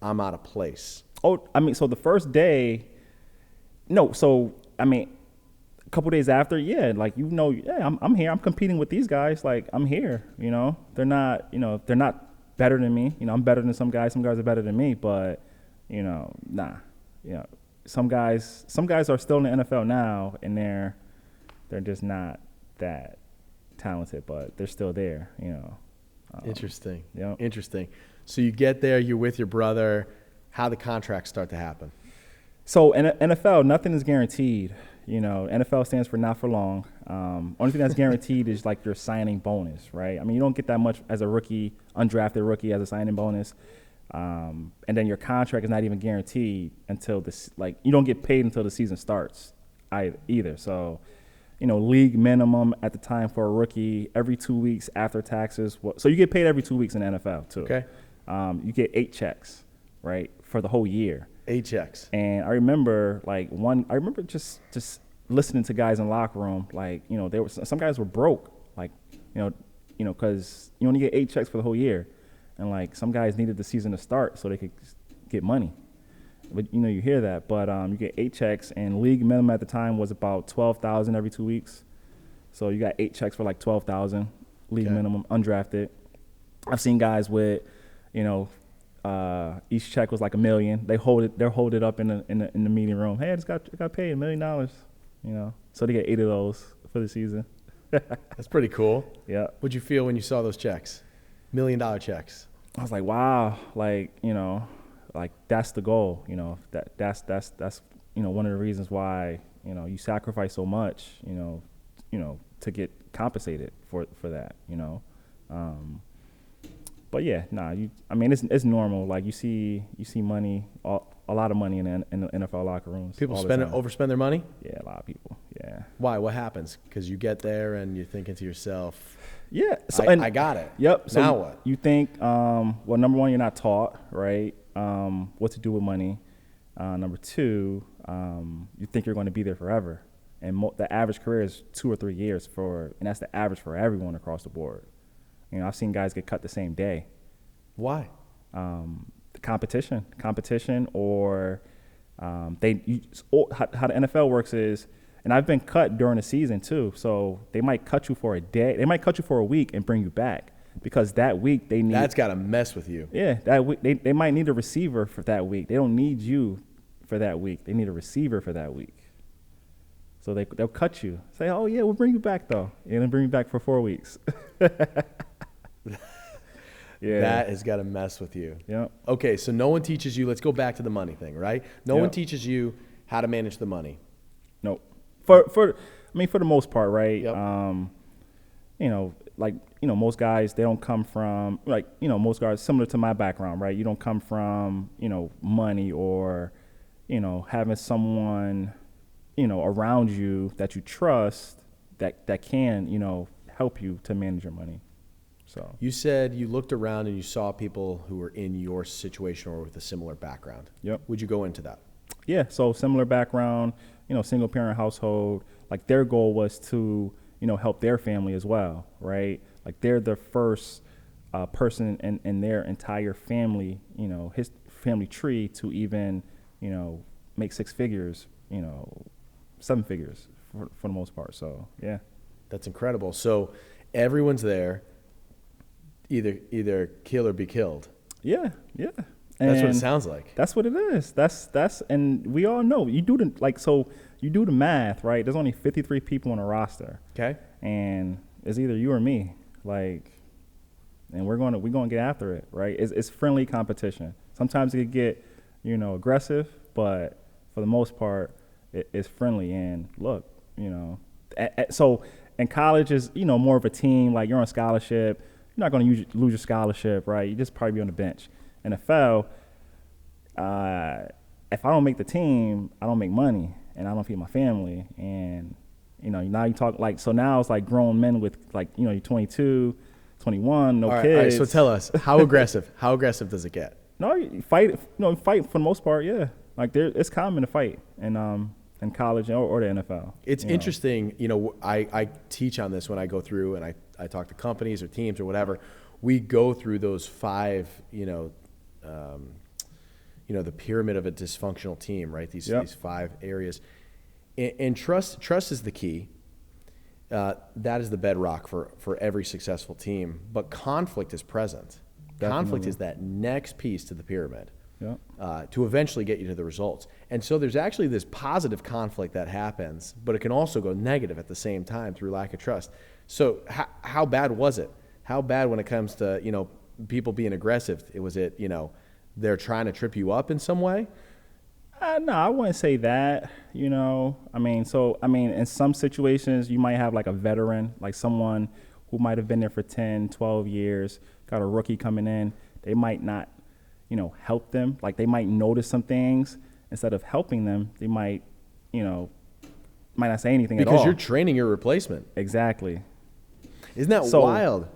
I'm out of place? So the first day, no, so a couple days after, I'm here. I'm competing with these guys. I'm here. They're not better than me. I'm better than some guys. Some guys are better than me. But nah. Some guys are still in the NFL now, and they're just not that talented, but they're still there. Interesting. Yeah. Interesting. So you get there. You're with your brother. How the contracts start to happen? So in NFL, nothing is guaranteed. NFL stands for not for long. Only thing that's guaranteed is your signing bonus, right? You don't get that much as a rookie, undrafted rookie, as a signing bonus. And then your contract is not even guaranteed until you don't get paid until the season starts either. So league minimum at the time for a rookie every 2 weeks after taxes. So you get paid every 2 weeks in the NFL too. Okay. You get 8 checks, right, for the whole year. 8 checks. And I remember just listening to guys in the locker room, like, some guys were broke, like, because you only get 8 checks for the whole year. And like some guys needed the season to start so they could get money. But you hear that, but you get 8 checks, and league minimum at the time was about $12,000 every 2 weeks. So you got 8 checks for like $12,000 league minimum, undrafted. I've seen guys with, each check was like $1 million. They're hold it up in the meeting room. Hey, I got paid $1 million. So they get 8 of those for the season. That's pretty cool. Yeah. What'd you feel when you saw those checks? $1 million checks. I was like, wow, like, like that's the goal, that's one of the reasons why, you sacrifice so much, to get compensated for that, But yeah, it's normal. Like you see money, a lot of money in the NFL locker rooms. People overspend their money? Yeah, a lot of people. Yeah. Why? What happens? Because you get there and you're thinking to yourself, yeah, so I got it. Yep. So now what? You think, well, number one, you're not taught, right? What to do with money. Number two, you think you're going to be there forever. And the average career is 2 or 3 years and that's the average for everyone across the board. I've seen guys get cut the same day. Why? The competition, or how the NFL works is, and I've been cut during the season too. So they might cut you for a day, they might cut you for a week and bring you back because that week they need. That's got to mess with you. Yeah, that week they might need a receiver for that week. They don't need you for that week. They need a receiver for that week. So they'll cut you. Say, oh yeah, we'll bring you back though, and then bring you back for 4 weeks. Yeah. That has got to mess with you. Yeah. Okay, so no one teaches you. Let's go back to the money thing, right? No one teaches you how to manage the money. Nope. For the most part, right? Yep. Most guys, they don't come from most guys similar to my background, right? You don't come from money or having someone around you that you trust that can help you to manage your money. So you said you looked around and you saw people who were in your situation or with a similar background. Yep. Would you go into that? Yeah. So similar background, single parent household. Like their goal was to help their family as well, right? Like they're the first person in their entire family, his family tree to even make 6 figures, 7 figures for the most part. So yeah. That's incredible. So everyone's there. Either kill or be killed. Yeah. And that's what it sounds like. That's what it is. That's and we all know you do the math, right? There's only 53 people on a roster. Okay. And it's either you or me, and we're gonna get after it, right? It's friendly competition. Sometimes it could get aggressive, but for the most part, it's friendly. And look, so in college is more of a team. Like you're on scholarship. You're not going to lose your scholarship, right? You just probably be on the bench. NFL, if I don't make the team, I don't make money, and I don't feed my family. And now you talk so now it's like grown men with you're 22, 21, no kids. All right, so tell us how aggressive. How aggressive does it get? No, you fight. Fight for the most part. Yeah, it's common to fight in college or the NFL. It's interesting. I teach on this when I go through and I talk to companies or teams or whatever. We go through those 5, the pyramid of a dysfunctional team, right? These 5 areas, and trust is the key. That is the bedrock for every successful team. But conflict is present. Definitely. Conflict is that next piece to the pyramid. Yeah. To eventually get you to the results. And so there's actually this positive conflict that happens, but it can also go negative at the same time through lack of trust. So how bad was it? How bad when it comes to, people being aggressive? They're trying to trip you up in some way? No, I wouldn't say that, in some situations you might have like a veteran, like someone who might have been there for 10, 12 years, got a rookie coming in. They might not help them. Like they might notice some things. Instead of helping them, they might, might not say anything at all. Because you're training your replacement. Exactly. Isn't that wild?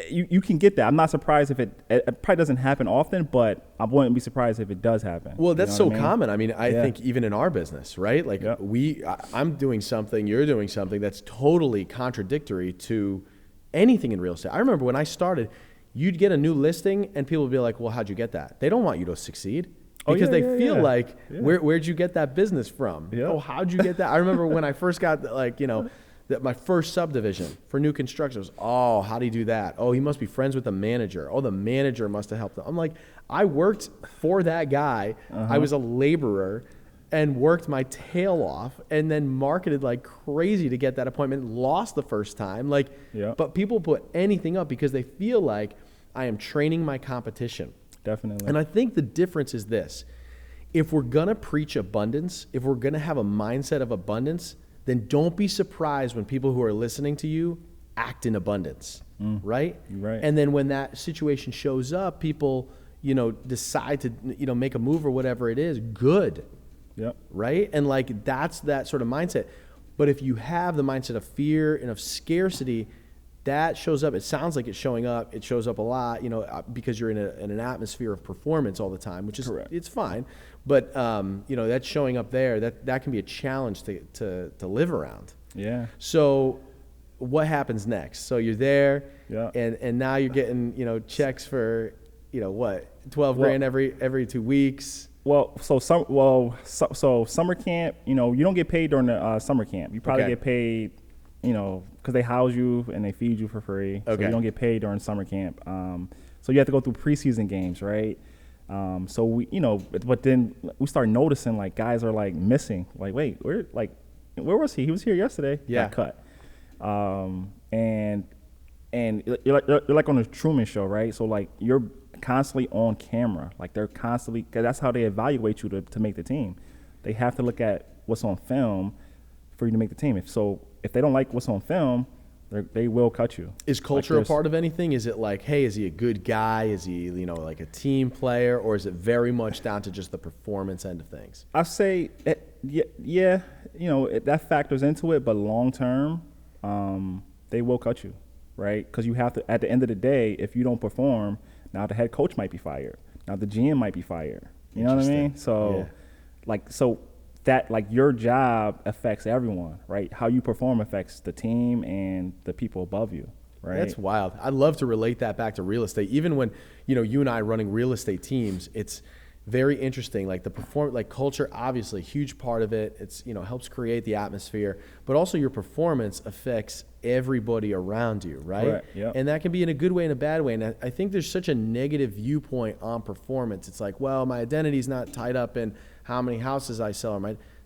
You can get that. I'm not surprised if it probably doesn't happen often, but I wouldn't be surprised if it does happen. Well, that's so common. I mean, I think even in our business, right? Like Yep. I'm doing something, you're doing something that's totally contradictory to anything in real estate. I remember when I started, you'd get a new listing and people would be like, well, how'd you get that? They don't want you to succeed. Because they feel like, where'd you get that business from? Yeah. Oh, how'd you get that? I remember when I first got my first subdivision for new construction was, oh, how'd he do that? Oh, he must be friends with the manager. Oh, the manager must have helped him. I'm like, I worked for that guy. I was a laborer and worked my tail off and then marketed like crazy to get that appointment, lost the first time. But people put anything up because they feel like I am training my competition. Definitely. And I think the difference is this. If we're going to preach abundance, if we're going to have a mindset of abundance, then don't be surprised when people who are listening to you act in abundance, right? Right. And then when that situation shows up, people, decide to, make a move or whatever it is, good. Yep. Right? And like that's that sort of mindset. But if you have the mindset of fear and of scarcity, that shows up. It sounds like it's showing up. It shows up a lot, because you're in an atmosphere of performance all the time, which is Correct. It's fine. But that's showing up there. That can be a challenge to live around. Yeah. So what happens next? So you're there, Yeah. and now you're getting checks for 12 grand every 2 weeks. Well, so summer camp, you don't get paid during the summer camp. You probably get paid, because they house you and they feed you for free. So you don't get paid during summer camp. So you have to go through preseason games, right? So we, but then we start noticing like guys are like missing. Like, wait, where was he? He was here yesterday. Yeah. Got cut. And you're like on the Truman Show, right? So like you're constantly on camera. Like they're constantly, cause that's how they evaluate you to make the team. They have to look at what's on film for you to make the team. If they don't like what's on film, they will cut you. Is culture a part of anything? Is it like, hey, is he a good guy? Is he, like a team player? Or is it very much down to just the performance end of things? I say, that factors into it, but long term, they will cut you, right? Because you have to, at the end of the day, if you don't perform, now the head coach might be fired. Now the GM might be fired. You know what I mean? So, that like your job affects everyone, right? How you perform affects the team and the people above you, right? That's wild. I'd love to relate that back to real estate. Even when, you and I running real estate teams, it's very interesting. Like culture, obviously, huge part of it. It's, helps create the atmosphere, but also your performance affects everybody around you, right? Correct. Yep. And that can be in a good way and a bad way. And I think there's such a negative viewpoint on performance. It's like, well, my identity's not tied up in how many houses I sell.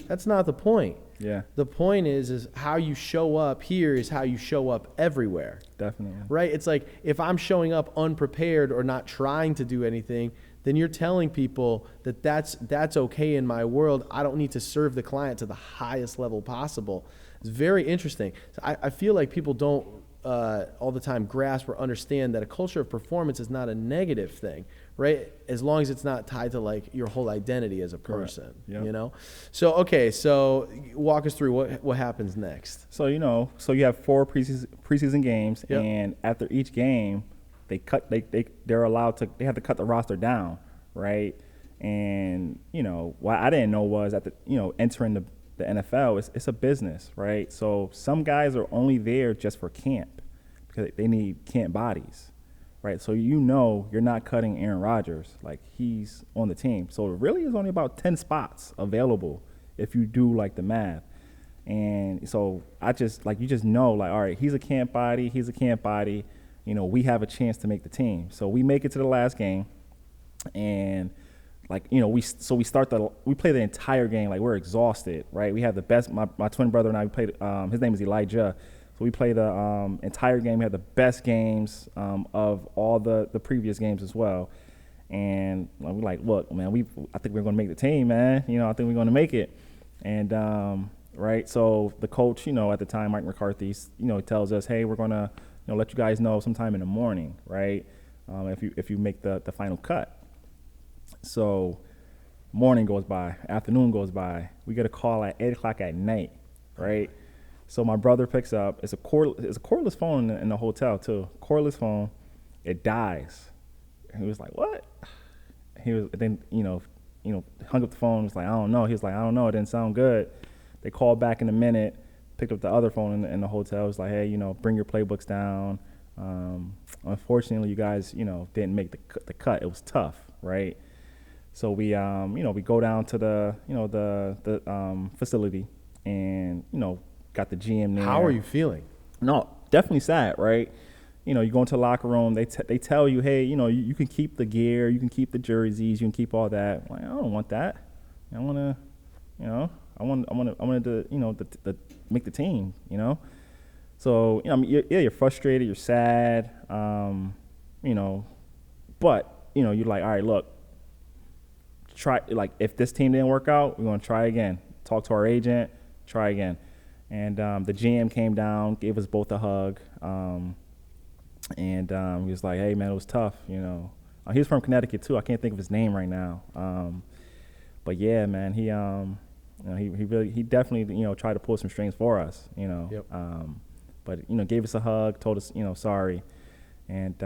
That's not the point. Yeah. The point is how you show up here is how you show up everywhere. Definitely. Right? It's like if I'm showing up unprepared or not trying to do anything, then you're telling people that that's okay in my world. I don't need to serve the client to the highest level possible. It's very interesting. So I feel like people don't all the time grasp or understand that a culture of performance is not a negative thing, right? As long as it's not tied to like your whole identity as a person, Yep. So walk us through what happens next. So, so you have 4 preseason games, Yep. and after each game, they're allowed to, they have to cut the roster down, right? And, what I didn't know was that entering the NFL, it's a business, right? So some guys are only there just for camp because they need camp bodies, right? So you're not cutting Aaron Rodgers, like he's on the team. So it really is only about 10 spots available if you do like the math. And so I just like, all right, he's a camp body, we have a chance to make the team. So we make it to the last game, and we play the entire game. Like we're exhausted, right? We have the best, my twin brother and I, we played, his name is Elijah. So we play the entire game. We had the best games of all the previous games as well. And we're like, look, man, I think we're going to make the team, man. I think we're going to make it. And, right, so the coach, at the time, Mike McCarthy, tells us, hey, we're going to let you guys know sometime in the morning, right, if you make the final cut. So morning goes by, afternoon goes by. We get a call at 8 o'clock at night right? So my brother picks up. It's a cordless phone in the hotel too. Cordless phone. It dies. And he was like, "What?" He was then hung up the phone. Was like, "I don't know." He was like, "I don't know. It didn't sound good." They called back in a minute. Picked up the other phone in the hotel. It was like, "Hey, bring your playbooks down. Unfortunately, you guys, didn't make the cut. It was tough, right?" So we go down to the facility and got the GM there. How are you feeling? No, definitely sad, right? You go into the locker room. They tell you, hey, you can keep the gear, you can keep the jerseys, you can keep all that. I'm like, I don't want that. I want to, I wanted to make the team. So you're frustrated, you're sad, but you're like, all right, look, try, like, if this team didn't work out, we're gonna try again. Talk to our agent, try again. And the GM came down, gave us both a hug, and he was like, "Hey man, it was tough." He's from Connecticut too. I can't think of his name right now. But yeah, man, he definitely tried to pull some strings for us. Yep. But gave us a hug, told us sorry, and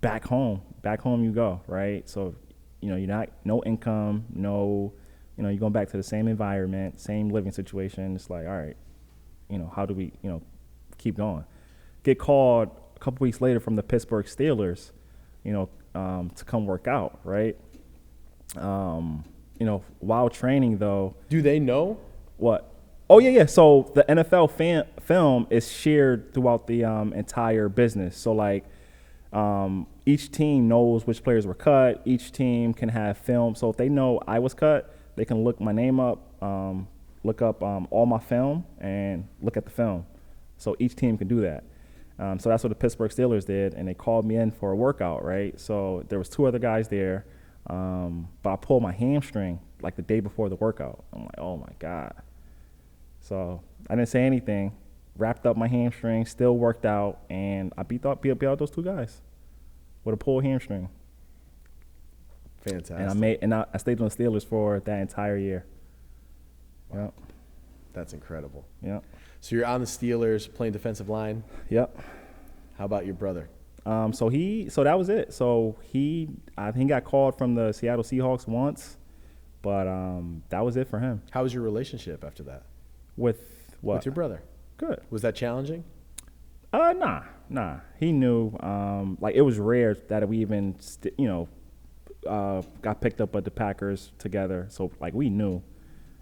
back home you go, right? So you're not, no income, no, you're going back to the same environment, same living situation. It's like, all right, how do we keep going? Get called a couple weeks later from the Pittsburgh Steelers, to come work out, right? While training though. Do they know? What? Oh yeah. So the NFL film is shared throughout the entire business. So like, each team knows which players were cut. Each team can have film. So if they know I was cut, they can look my name up, look up all my film, and look at the film. So each team can do that. So that's what the Pittsburgh Steelers did, and they called me in for a workout, right? So there was 2 other guys there, but I pulled my hamstring like the day before the workout. I'm like, oh my God. So I didn't say anything, wrapped up my hamstring, still worked out, and I beat out those 2 guys with a pulled hamstring. Fantastic. And I stayed on the Steelers for that entire year. Wow. Yep. That's incredible. Yep. So you're on the Steelers playing defensive line. Yep. How about your brother? So that was it. So I think he got called from the Seattle Seahawks once, but that was it for him. How was your relationship after that? With what? With your brother. Good. Was that challenging? Nah. He knew. Like, it was rare that we even got picked up by the Packers together. So like, we knew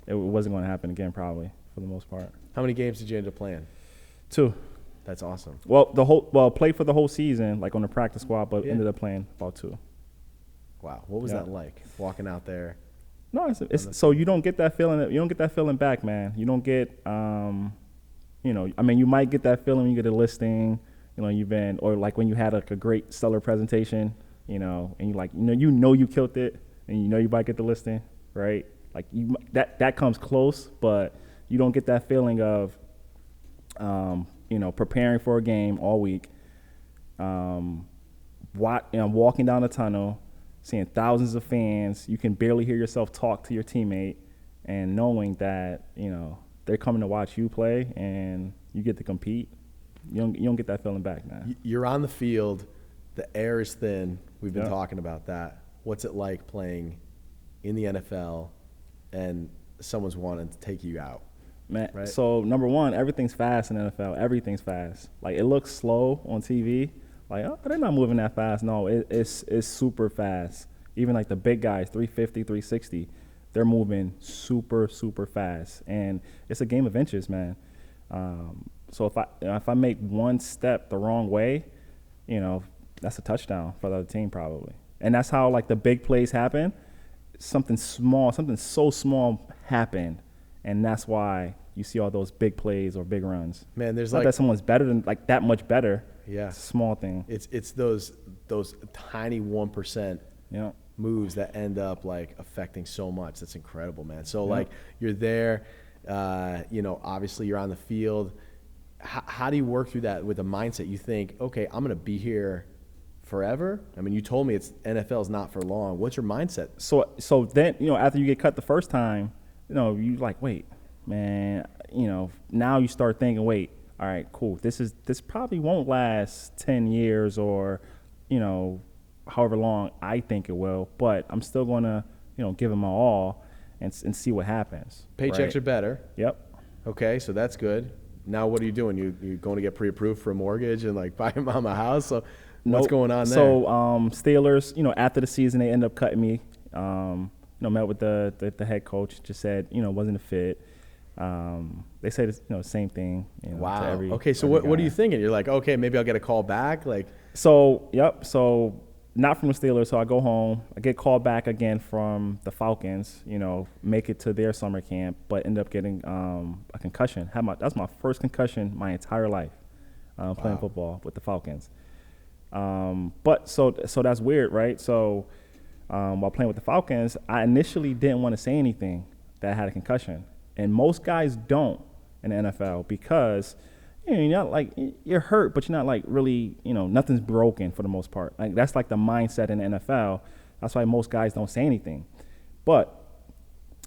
it wasn't going to happen again, probably, for the most part. How many games did you end up playing? 2. That's awesome. Well, played for the whole season, like on the practice squad, but ended up playing about 2. Wow. What was that like, walking out there? No, it's so you don't get that feeling. You don't get that feeling back, man. You don't get, you might get that feeling when you get a listing, or like when you had like a great stellar presentation, and you like, you killed it, and you might get the listing, right? Like that comes close, but you don't get that feeling of, preparing for a game all week, walking down the tunnel, seeing thousands of fans, you can barely hear yourself talk to your teammate, and knowing that, they're coming to watch you play and you get to compete. You don't get that feeling back, man. You're on the field, the air is thin. We've been talking about that. What's it like playing in the NFL and someone's wanting to take you out? Man, right? So number one, everything's fast in the NFL. Everything's fast. Like, it looks slow on TV. Like, oh, they're not moving that fast. No, it's super fast. Even like the big guys, 350, 360, they're moving super, super fast. And it's a game of inches, man. So if I make one step the wrong way, that's a touchdown for the other team probably. And that's how like the big plays happen. Something so small happened, and that's why you see all those big plays or big runs. Man, there's not that someone's better than like that much better. Yeah, it's a small thing. It's those tiny 1% moves that end up like affecting so much. That's incredible, man. So like you're there, obviously you're on the field. How do you work through that with a mindset? You think, okay, I'm gonna be here forever? I mean, you told me NFL's not for long. What's your mindset? So then, after you get cut the first time, you like, wait, man, now you start thinking, wait, all right, cool. This probably won't last 10 years or, however long I think it will, but I'm still going to, give it my all and see what happens. Paychecks are better. Yep. Okay, so that's good. Now what are you doing? You going to get pre-approved for a mortgage and like buy your mom a house? So what's going on there? So Steelers, after the season, they end up cutting me. Met with the head coach, just said, wasn't a fit. They said it's, same thing. Wow. To every, okay, so what are you thinking? You're like, okay, maybe I'll get a call back? So not from the Steelers, so I go home. I get called back again from the Falcons, make it to their summer camp, but end up getting a concussion. That's my first concussion my entire life, playing football with the Falcons. But so that's weird, right? So while playing with the Falcons, I initially didn't want to say anything that I had a concussion. And most guys don't in the NFL because you're not like, you're hurt, but you're not like really, nothing's broken for the most part. Like that's like the mindset in the NFL. That's why most guys don't say anything. But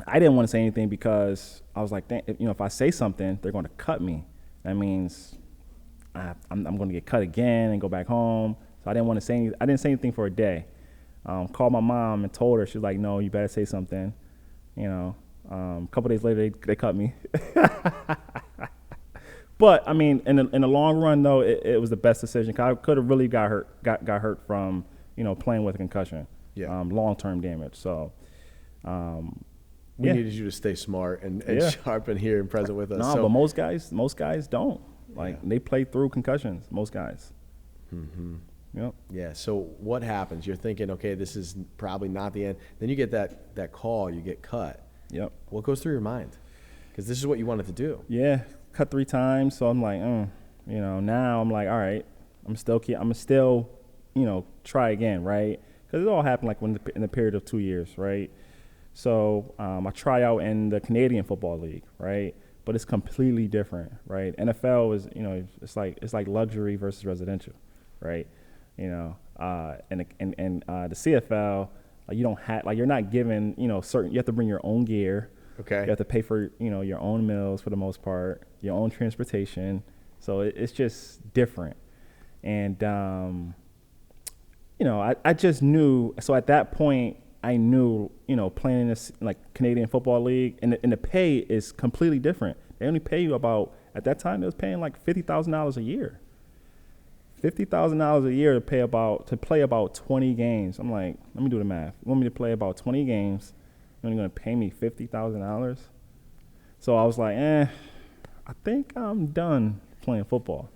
I didn't want to say anything because I was like, if I say something, they're going to cut me. That means I'm going to get cut again and go back home. So I didn't want to say anything. I didn't say anything for a day. Called my mom and told her. She was like, no, you better say something. A couple days later, they cut me. But I mean, in the long run, though, it was the best decision. 'Cause I could have really got hurt from playing with a concussion, long-term damage. So we needed you to stay smart and sharp and here and present with us. No, but most guys don't. They play through concussions. Most guys. Mm-hmm. Yep. Yeah. So what happens? You're thinking, okay, this is probably not the end. Then you get that call. You get cut. Yep. What goes through your mind? Because this is what you wanted to do. Yeah. Cut 3 times. So I'm like, now I'm like, all right, I'm still, try again, right? Because it all happened like in the period of 2 years, right? So I try out in the Canadian Football League, right? But it's completely different, right? NFL is, it's like luxury versus residential, right? And the CFL, you don't have, you're not given, certain, you have to bring your own gear. Okay. You have to pay for, your own meals for the most part, your own transportation. So it's just different. And, I just knew, so at that point, I knew, playing in this Canadian Football League and the pay is completely different. They only pay you at that time, they was paying like $50,000 a year. $50,000 a year to play about 20 games. I'm like, let me do the math. You want me to play about 20 games? You're only going to pay me $50,000? So I was like, I think I'm done playing football.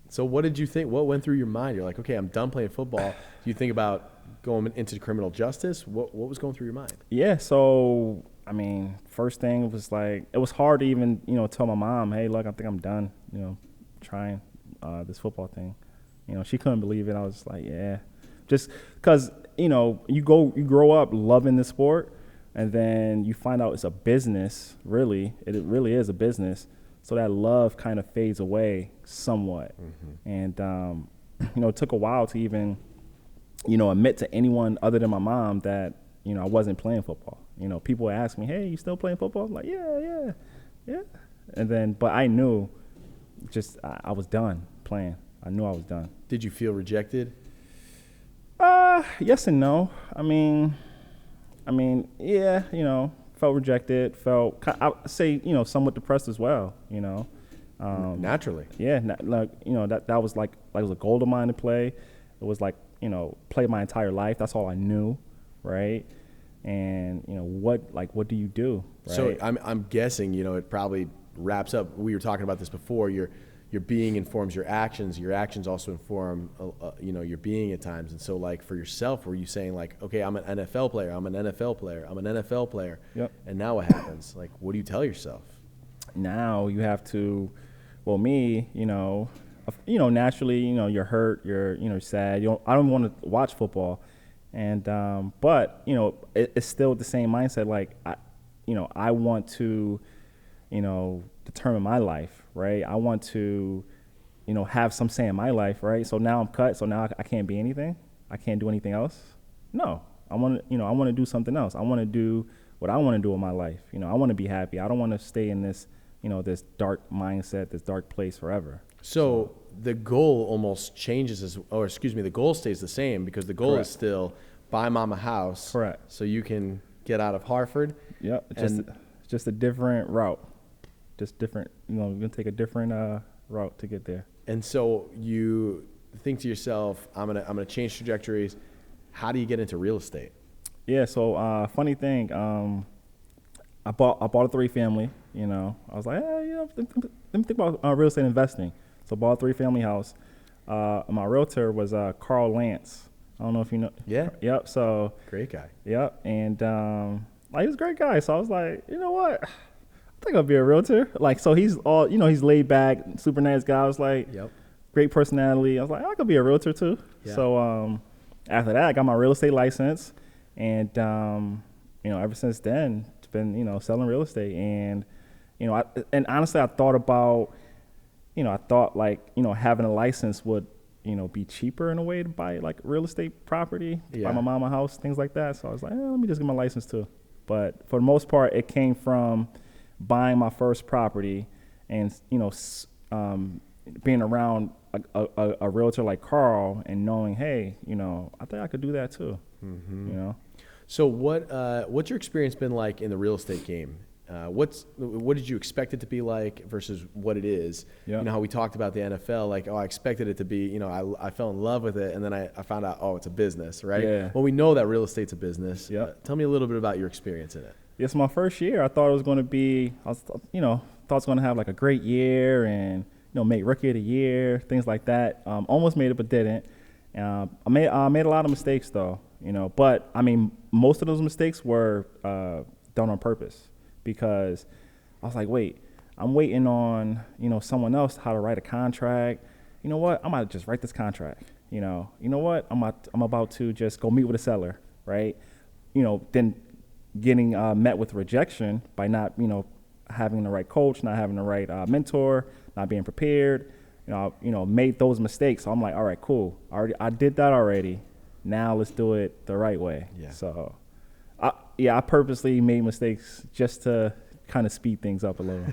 So what did you think? What went through your mind? You're like, okay, I'm done playing football. Do you think about going into criminal justice? What was going through your mind? Yeah, so, first thing was like, it was hard to even, tell my mom, hey, look, I think I'm done, trying this football thing. She couldn't believe it. I was like, yeah. Just because, you grow up loving the sport, and then you find out it's a business, really. It really is a business. So that love kind of fades away somewhat. Mm-hmm. And, it took a while to even, admit to anyone other than my mom that, I wasn't playing football. People would ask me, hey, you still playing football? I'm like, yeah. And then, but I knew I was done playing. I knew I was done. Did you feel rejected? Yes and no. Yeah, felt rejected, I say, somewhat depressed as well, Naturally. Yeah, that was like it was a goal of mine to play. It was like, play my entire life. That's all I knew, right? And, what do you do? Right? So I'm guessing, it probably wraps up, we were talking about this before, your being informs your actions also inform, your being at times. And so like for yourself, were you saying like, okay, I'm an NFL player, I'm an NFL player. Yep. And now what happens? Like, what do you tell yourself? Now you have to, me, naturally, you're hurt, you're sad. I don't want to watch football. And, but, it's still the same mindset. Like, I want to, determine my life, right? I want to, have some say in my life, right? So now I'm cut. So now I can't be anything. I can't do anything else. No, I want to do something else. I want to do what I want to do with my life. I want to be happy. I don't want to stay in this, this dark mindset, this dark place forever. So the goal almost changes, the goal stays the same, because the goal Correct. is still buy mom a house. Correct. So you can get out of Hartford. Yep. Just a different route. Just different, we're going to take a different route to get there. And so you think to yourself, I'm gonna change trajectories. How do you get into real estate? Yeah, so funny thing, I bought a 3-family, I was like, let me think about real estate investing. So bought a 3-family house. My realtor was Carl Lance. I don't know if you know. Yeah. Yep. So Great guy. Yep. And he was a great guy. So I was like, you know what? I think I'll be a realtor. Like, so he's all, he's laid back, super nice guy. I was like, Yep. Great personality. I was like, I could be a realtor too. Yeah. So after that, I got my real estate license, and ever since then, it's been selling real estate. And honestly, I thought about, having a license would be cheaper in a way to buy like real estate property, buy my mama house, things like that. So I was like, let me just get my license too. But for the most part, it came from buying my first property and, being around a realtor like Carl and knowing, hey, I think I could do that too. Mm-hmm. So what's your experience been like in the real estate game? What did you expect it to be like versus what it is? Yeah. How we talked about the NFL, like, I expected it to be, I fell in love with it, and then I found out, it's a business, right? Yeah. Well, we know that real estate's a business. Yeah. Tell me a little bit about your experience in it. Yes, my first year, I thought it was going to be, thought I was going to have like a great year and, make rookie of the year, things like that. Almost made it, but didn't. I made a lot of mistakes though, but I mean, most of those mistakes were done on purpose, because I was like, wait, I'm waiting on, someone else how to write a contract. You know what? I might just write this contract. You know what? I'm about to just go meet with a seller, right? Then getting met with rejection by not, having the right coach, not having the right mentor, not being prepared, made those mistakes. So I'm like, all right, cool. I did that already. Now let's do it the right way. Yeah. So, I purposely made mistakes just to kind of speed things up a little.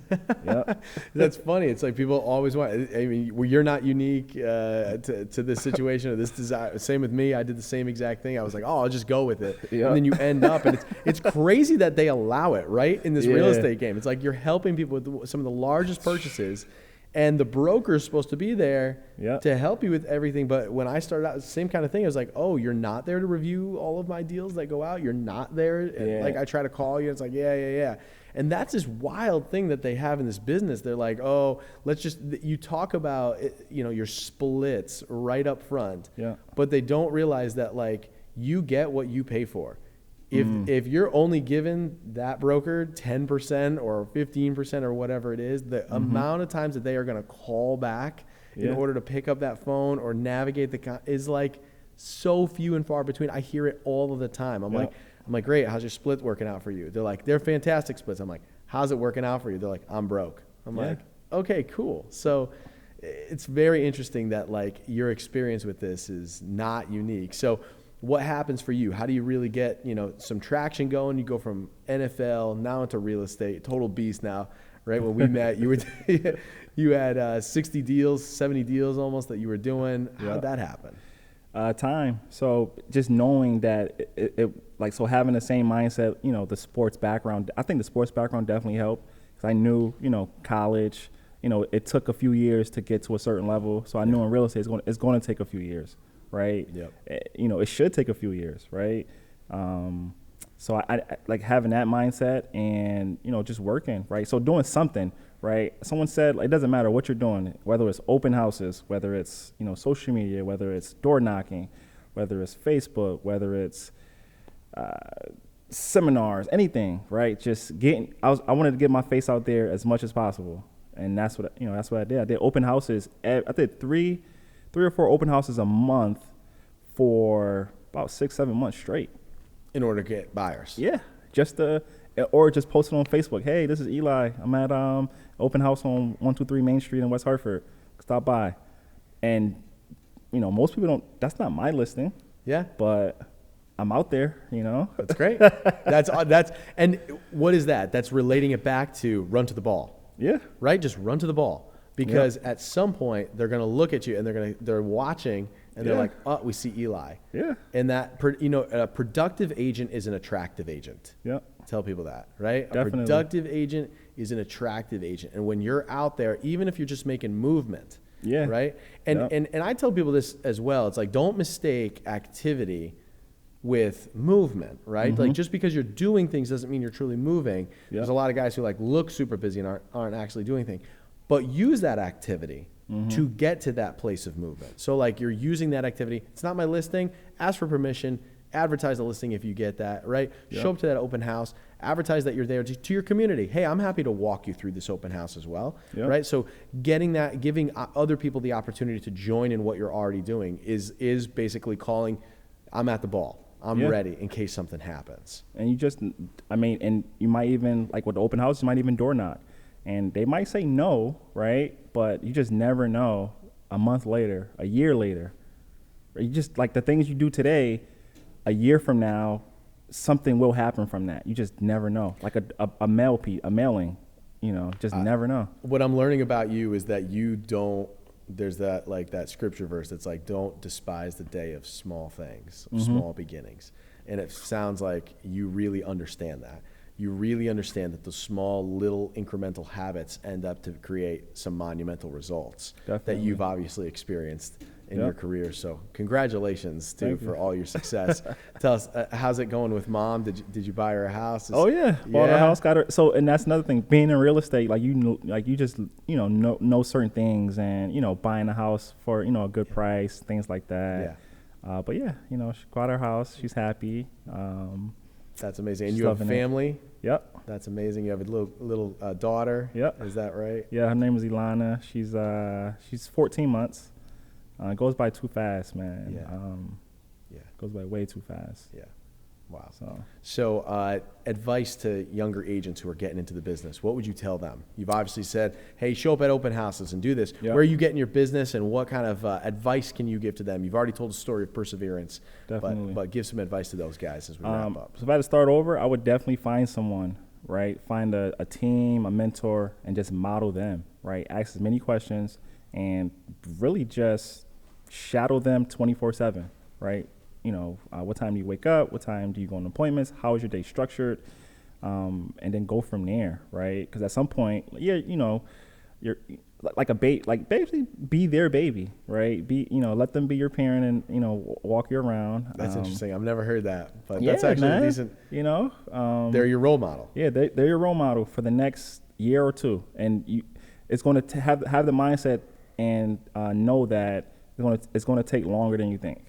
Yep. That's funny. It's like people always want. I mean, you're not unique to this situation or this desire. Same with me. I did the same exact thing. I was like, I'll just go with it, Yep. and then you end up, and it's crazy that they allow it, right, in this real estate game. It's like you're helping people with some of the largest purchases, and the broker's supposed to be there Yep. to help you with everything. But when I started out, same kind of thing. I was like, you're not there to review all of my deals that go out. You're not there. Yeah. Like, I try to call you. It's like, yeah. And that's this wild thing that they have in this business. They're like, you talk about, your splits right up front, Yeah. but they don't realize that, like, you get what you pay for. If you're only giving that broker 10% or 15% or whatever it is, the amount of times that they are going to call back in order to pick up that phone or navigate is like so few and far between. I hear it all of the time. I'm like, great, how's your split working out for you? They're like, they're fantastic splits. I'm like, how's it working out for you? They're like, I'm broke. I'm like, okay, cool. So it's very interesting that, like, your experience with this is not unique. So what happens for you? How do you really get, some traction going? You go from NFL now into real estate, total beast now, right? When we met, you had 60 deals, 70 deals almost that you were doing. How did that happen? Time. So just knowing that so having the same mindset, the sports background, I think the sports background definitely helped, because I knew, college, it took a few years to get to a certain level. So I knew in real estate it's going to take a few years, right? Yep. It should take a few years, right? So I like having that mindset and, just working, right? So doing something, right? Someone said, it doesn't matter what you're doing, whether it's open houses, whether it's, social media, whether it's door knocking, whether it's Facebook, whether it's seminars, anything, right? Just I wanted to get my face out there as much as possible. And that's what I did. I did open houses. I did three or four open houses a month for about 6-7 months straight. In order to get buyers. Yeah, or just post it on Facebook. Hey, this is Eli. I'm at open house on 123 Main Street in West Hartford. Stop by. And most people don't. That's not my listing. Yeah, but I'm out there. That's great. That's and what is that? That's relating it back to run to the ball. Yeah. Right? Just run to the ball. Because at some point they're going to look at you and they're watching and they're like, oh, we see Eli. Yeah. And that, a productive agent is an attractive agent. Yeah. Tell people that, right? Definitely. A productive agent is an attractive agent. And when you're out there, even if you're just making movement, right? And I tell people this as well. It's like, don't mistake activity with movement, right? Like just because you're doing things doesn't mean you're truly moving. There's a lot of guys who like look super busy and aren't actually doing things. But use that activity to get to that place of movement. So like you're using that activity. It's not my listing. Ask for permission. Advertise the listing if you get that, right? Show up to that open house. Advertise that you're there to your community. Hey, I'm happy to walk you through this open house as well, right? So giving other people the opportunity to join in what you're already doing is basically calling, I'm at the ball. I'm ready in case something happens. And and you might even, like with the open house, you might even door knock. And they might say no, right? But you just never know a month later, a year later. You just, like the things you do today, a year from now, something will happen from that. You just never know. Like a mailing, just never know. What I'm learning about you is that you don't, there's that scripture verse that's like, don't despise the day of small things, small beginnings. And it sounds like you really understand that. You really understand that the small little incremental habits end up to create some monumental results that you've obviously experienced in your career. So congratulations for all your success. Tell us, how's it going with mom? Did you buy her a house? Bought her house, got her. So, and that's another thing, being in real estate, like you just know certain things, and buying a house for a good price, things like that. But she got her house. She's happy. That's amazing. And you have family? Yep. That's amazing. You have a little daughter? Yep. Is that right? Yeah, her name is Ilana. She's 14 months. It goes by too fast, man. It goes by way too fast. Yeah. Wow. So advice to younger agents who are getting into the business, what would you tell them? You've obviously said, hey, show up at open houses and do this. Where are you getting your business, and what kind of advice can you give to them? You've already told a story of perseverance. Definitely. But give some advice to those guys as we wrap up. So if I had to start over, I would definitely find someone, right? Find a team, a mentor, and just model them, right? Ask as many questions and really just shadow them 24/7, right? What time do you wake up? What time do you go on appointments? How is your day structured? And then go from there, right? Because at some point, you're like a basically be their baby, right? Let them be your parent and walk you around. That's interesting. I've never heard that, but that's actually decent. They're your role model. Yeah, they're your role model for the next year or two, and it's going to have the mindset and know that it's going to take longer than you think.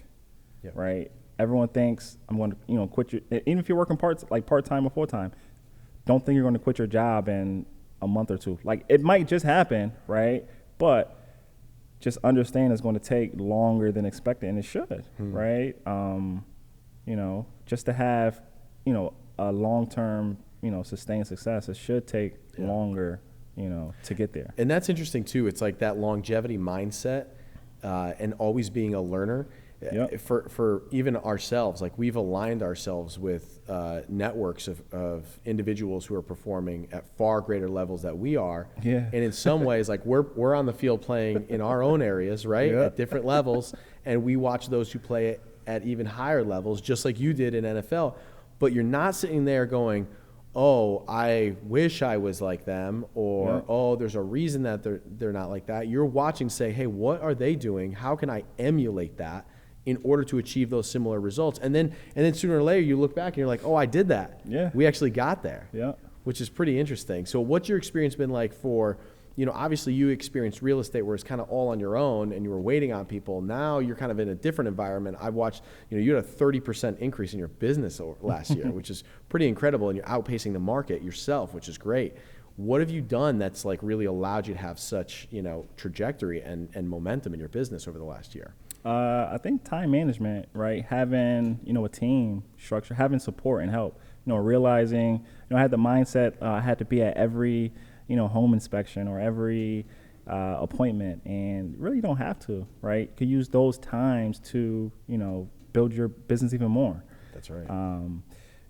Yep. Right. Everyone thinks I'm going to, quit your. Even if you're working part time or full time, don't think you're going to quit your job in a month or two. Like, it might just happen, right? But just understand it's going to take longer than expected, and it should, right? Just to have, a long-term, sustained success, it should take longer, to get there. And that's interesting too. It's like that longevity mindset, and always being a learner. Yep. For even ourselves, like we've aligned ourselves with networks of individuals who are performing at far greater levels that we are. Yeah. And in some ways, like we're on the field playing in our own areas, right? Yep. At different levels, and we watch those who play at even higher levels, just like you did in NFL. But you're not sitting there going, oh, I wish I was like them, or oh, there's a reason that they're not like that. You're watching, say, hey, what are they doing? How can I emulate that in order to achieve those similar results? And then sooner or later you look back and you're like, oh, I did that. Yeah. We actually got there. Yeah. Which is pretty interesting. So what's your experience been like for, obviously you experienced real estate where it's kind of all on your own and you were waiting on people. Now you're kind of in a different environment. I've watched, you had a 30% increase in your business last year, which is pretty incredible. And you're outpacing the market yourself, which is great. What have you done that's like really allowed you to have such, trajectory and momentum in your business over the last year? I think time management, right? Having, a team structure, having support and help, realizing, I had the mindset I had to be at every, home inspection or every appointment, and really don't have to, right? You could use those times to, build your business even more. That's right.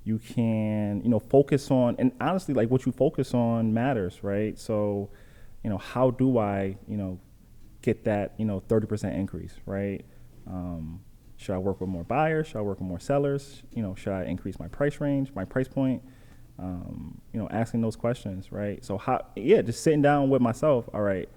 You can, focus on, and honestly, like what you focus on matters, right? So how do I, get that, 30% increase, right? Should I work with more buyers? Should I work with more sellers? Should I increase my price range, my price point? Asking those questions, right? So just sitting down with myself. All right,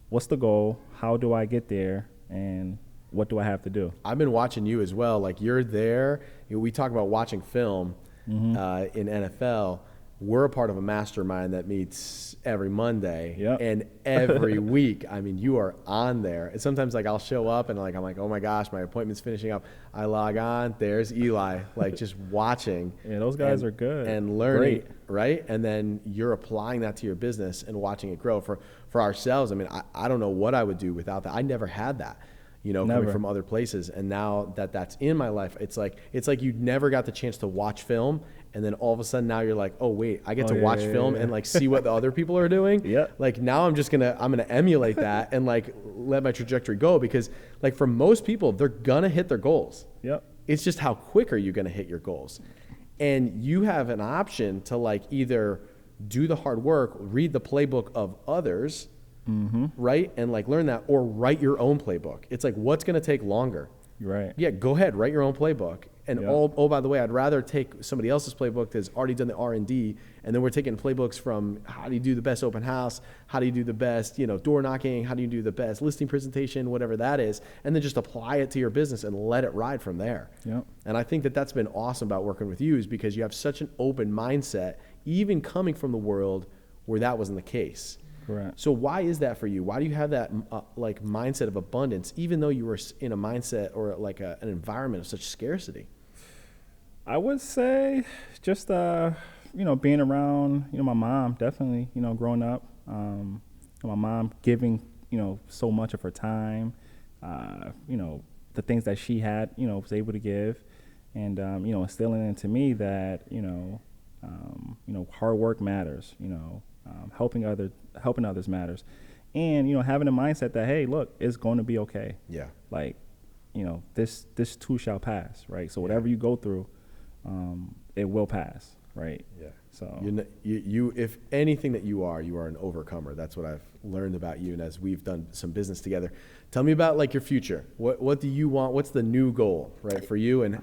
what's the goal? How do I get there? And what do I have to do? I've been watching you as well. Like you're there. We talk about watching film in NFL. We're a part of a mastermind that meets every Monday and every week. I mean, you are on there. And sometimes like I'll show up and I'm like, oh my gosh, my appointment's finishing up. I log on, there's Eli, like just watching. Yeah, those guys are good. And learning, right? And then you're applying that to your business and watching it grow. For ourselves, I mean, I don't know what I would do without that. I never had that. Coming from other places. And now that that's in my life, it's like you never got the chance to watch film. And then all of a sudden now you're like, oh wait, I get to watch film and like see what the other people are doing. Yeah. Like now I'm gonna emulate that and like let my trajectory go, because like for most people, they're gonna hit their goals. Yep. It's just how quick are you gonna hit your goals? And you have an option to like either do the hard work, read the playbook of others, right? And like learn that, or write your own playbook. It's like, what's going to take longer? Right. Yeah, go ahead, write your own playbook. And oh, by the way, I'd rather take somebody else's playbook that's already done the R&D, and then we're taking playbooks from how do you do the best open house, how do you do the best, door knocking, how do you do the best listing presentation, whatever that is, and then just apply it to your business and let it ride from there. Yep. And I think that that's been awesome about working with you, is because you have such an open mindset, even coming from the world where that wasn't the case. Correct. So why is that for you? Why do you have that like mindset of abundance, even though you were in a mindset or like an environment of such scarcity? I would say just being around my mom, definitely, growing up, my mom giving so much of her time, the things that she had was able to give, and instilling into me that hard work matters, helping others matters, and having a mindset that, hey, look, it's going to be okay. Yeah. Like, this too shall pass, right? So whatever you go through, it will pass, right? Yeah. So you if anything that you are an overcomer. That's what I've learned about you, and as we've done some business together. Tell me about like your future. What do you want? What's the new goal, right, for you, and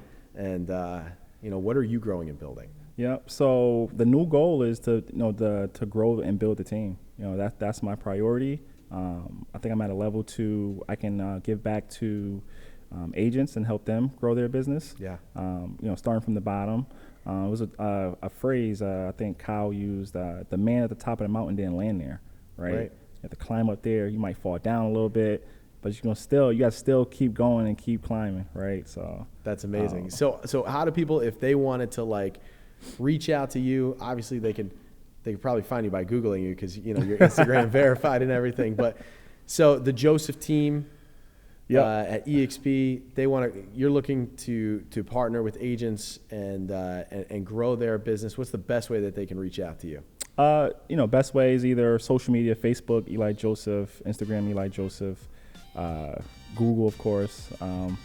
what are you growing and building? Yeah. So the new goal is to to grow and build the team. That's my priority. I think I'm at a level I can give back to agents and help them grow their business. Yeah. Starting from the bottom. It was a phrase I think Kyle used. The man at the top of the mountain didn't land there, right? You have to climb up there. You might fall down a little bit, but you got to still keep going and keep climbing, right? So that's amazing. So how do people, if they wanted to like reach out to you, obviously they could probably find you by Googling you, because you're Instagram verified and everything. But so the Joseph team. At EXP, you're looking to partner with agents and grow their business. What's the best way that they can reach out to you? Best way is either social media, Facebook, Eli Joseph, Instagram, Eli Joseph, Google, of course,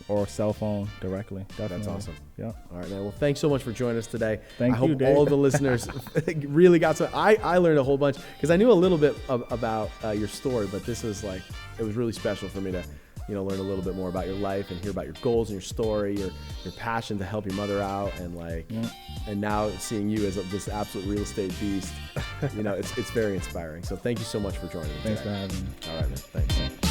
or cell phone directly. Definitely. That's awesome. Yeah. All right, man. Well, thanks so much for joining us today. I hope all the listeners really got some. I learned a whole bunch, because I knew a little bit about your story, but this was like, it was really special for me to learn a little bit more about your life and hear about your goals and your story, your passion to help your mother out, and and now seeing you as this absolute real estate beast, it's very inspiring. So thank you so much for joining me. Thanks for having me. All right, man. Thanks.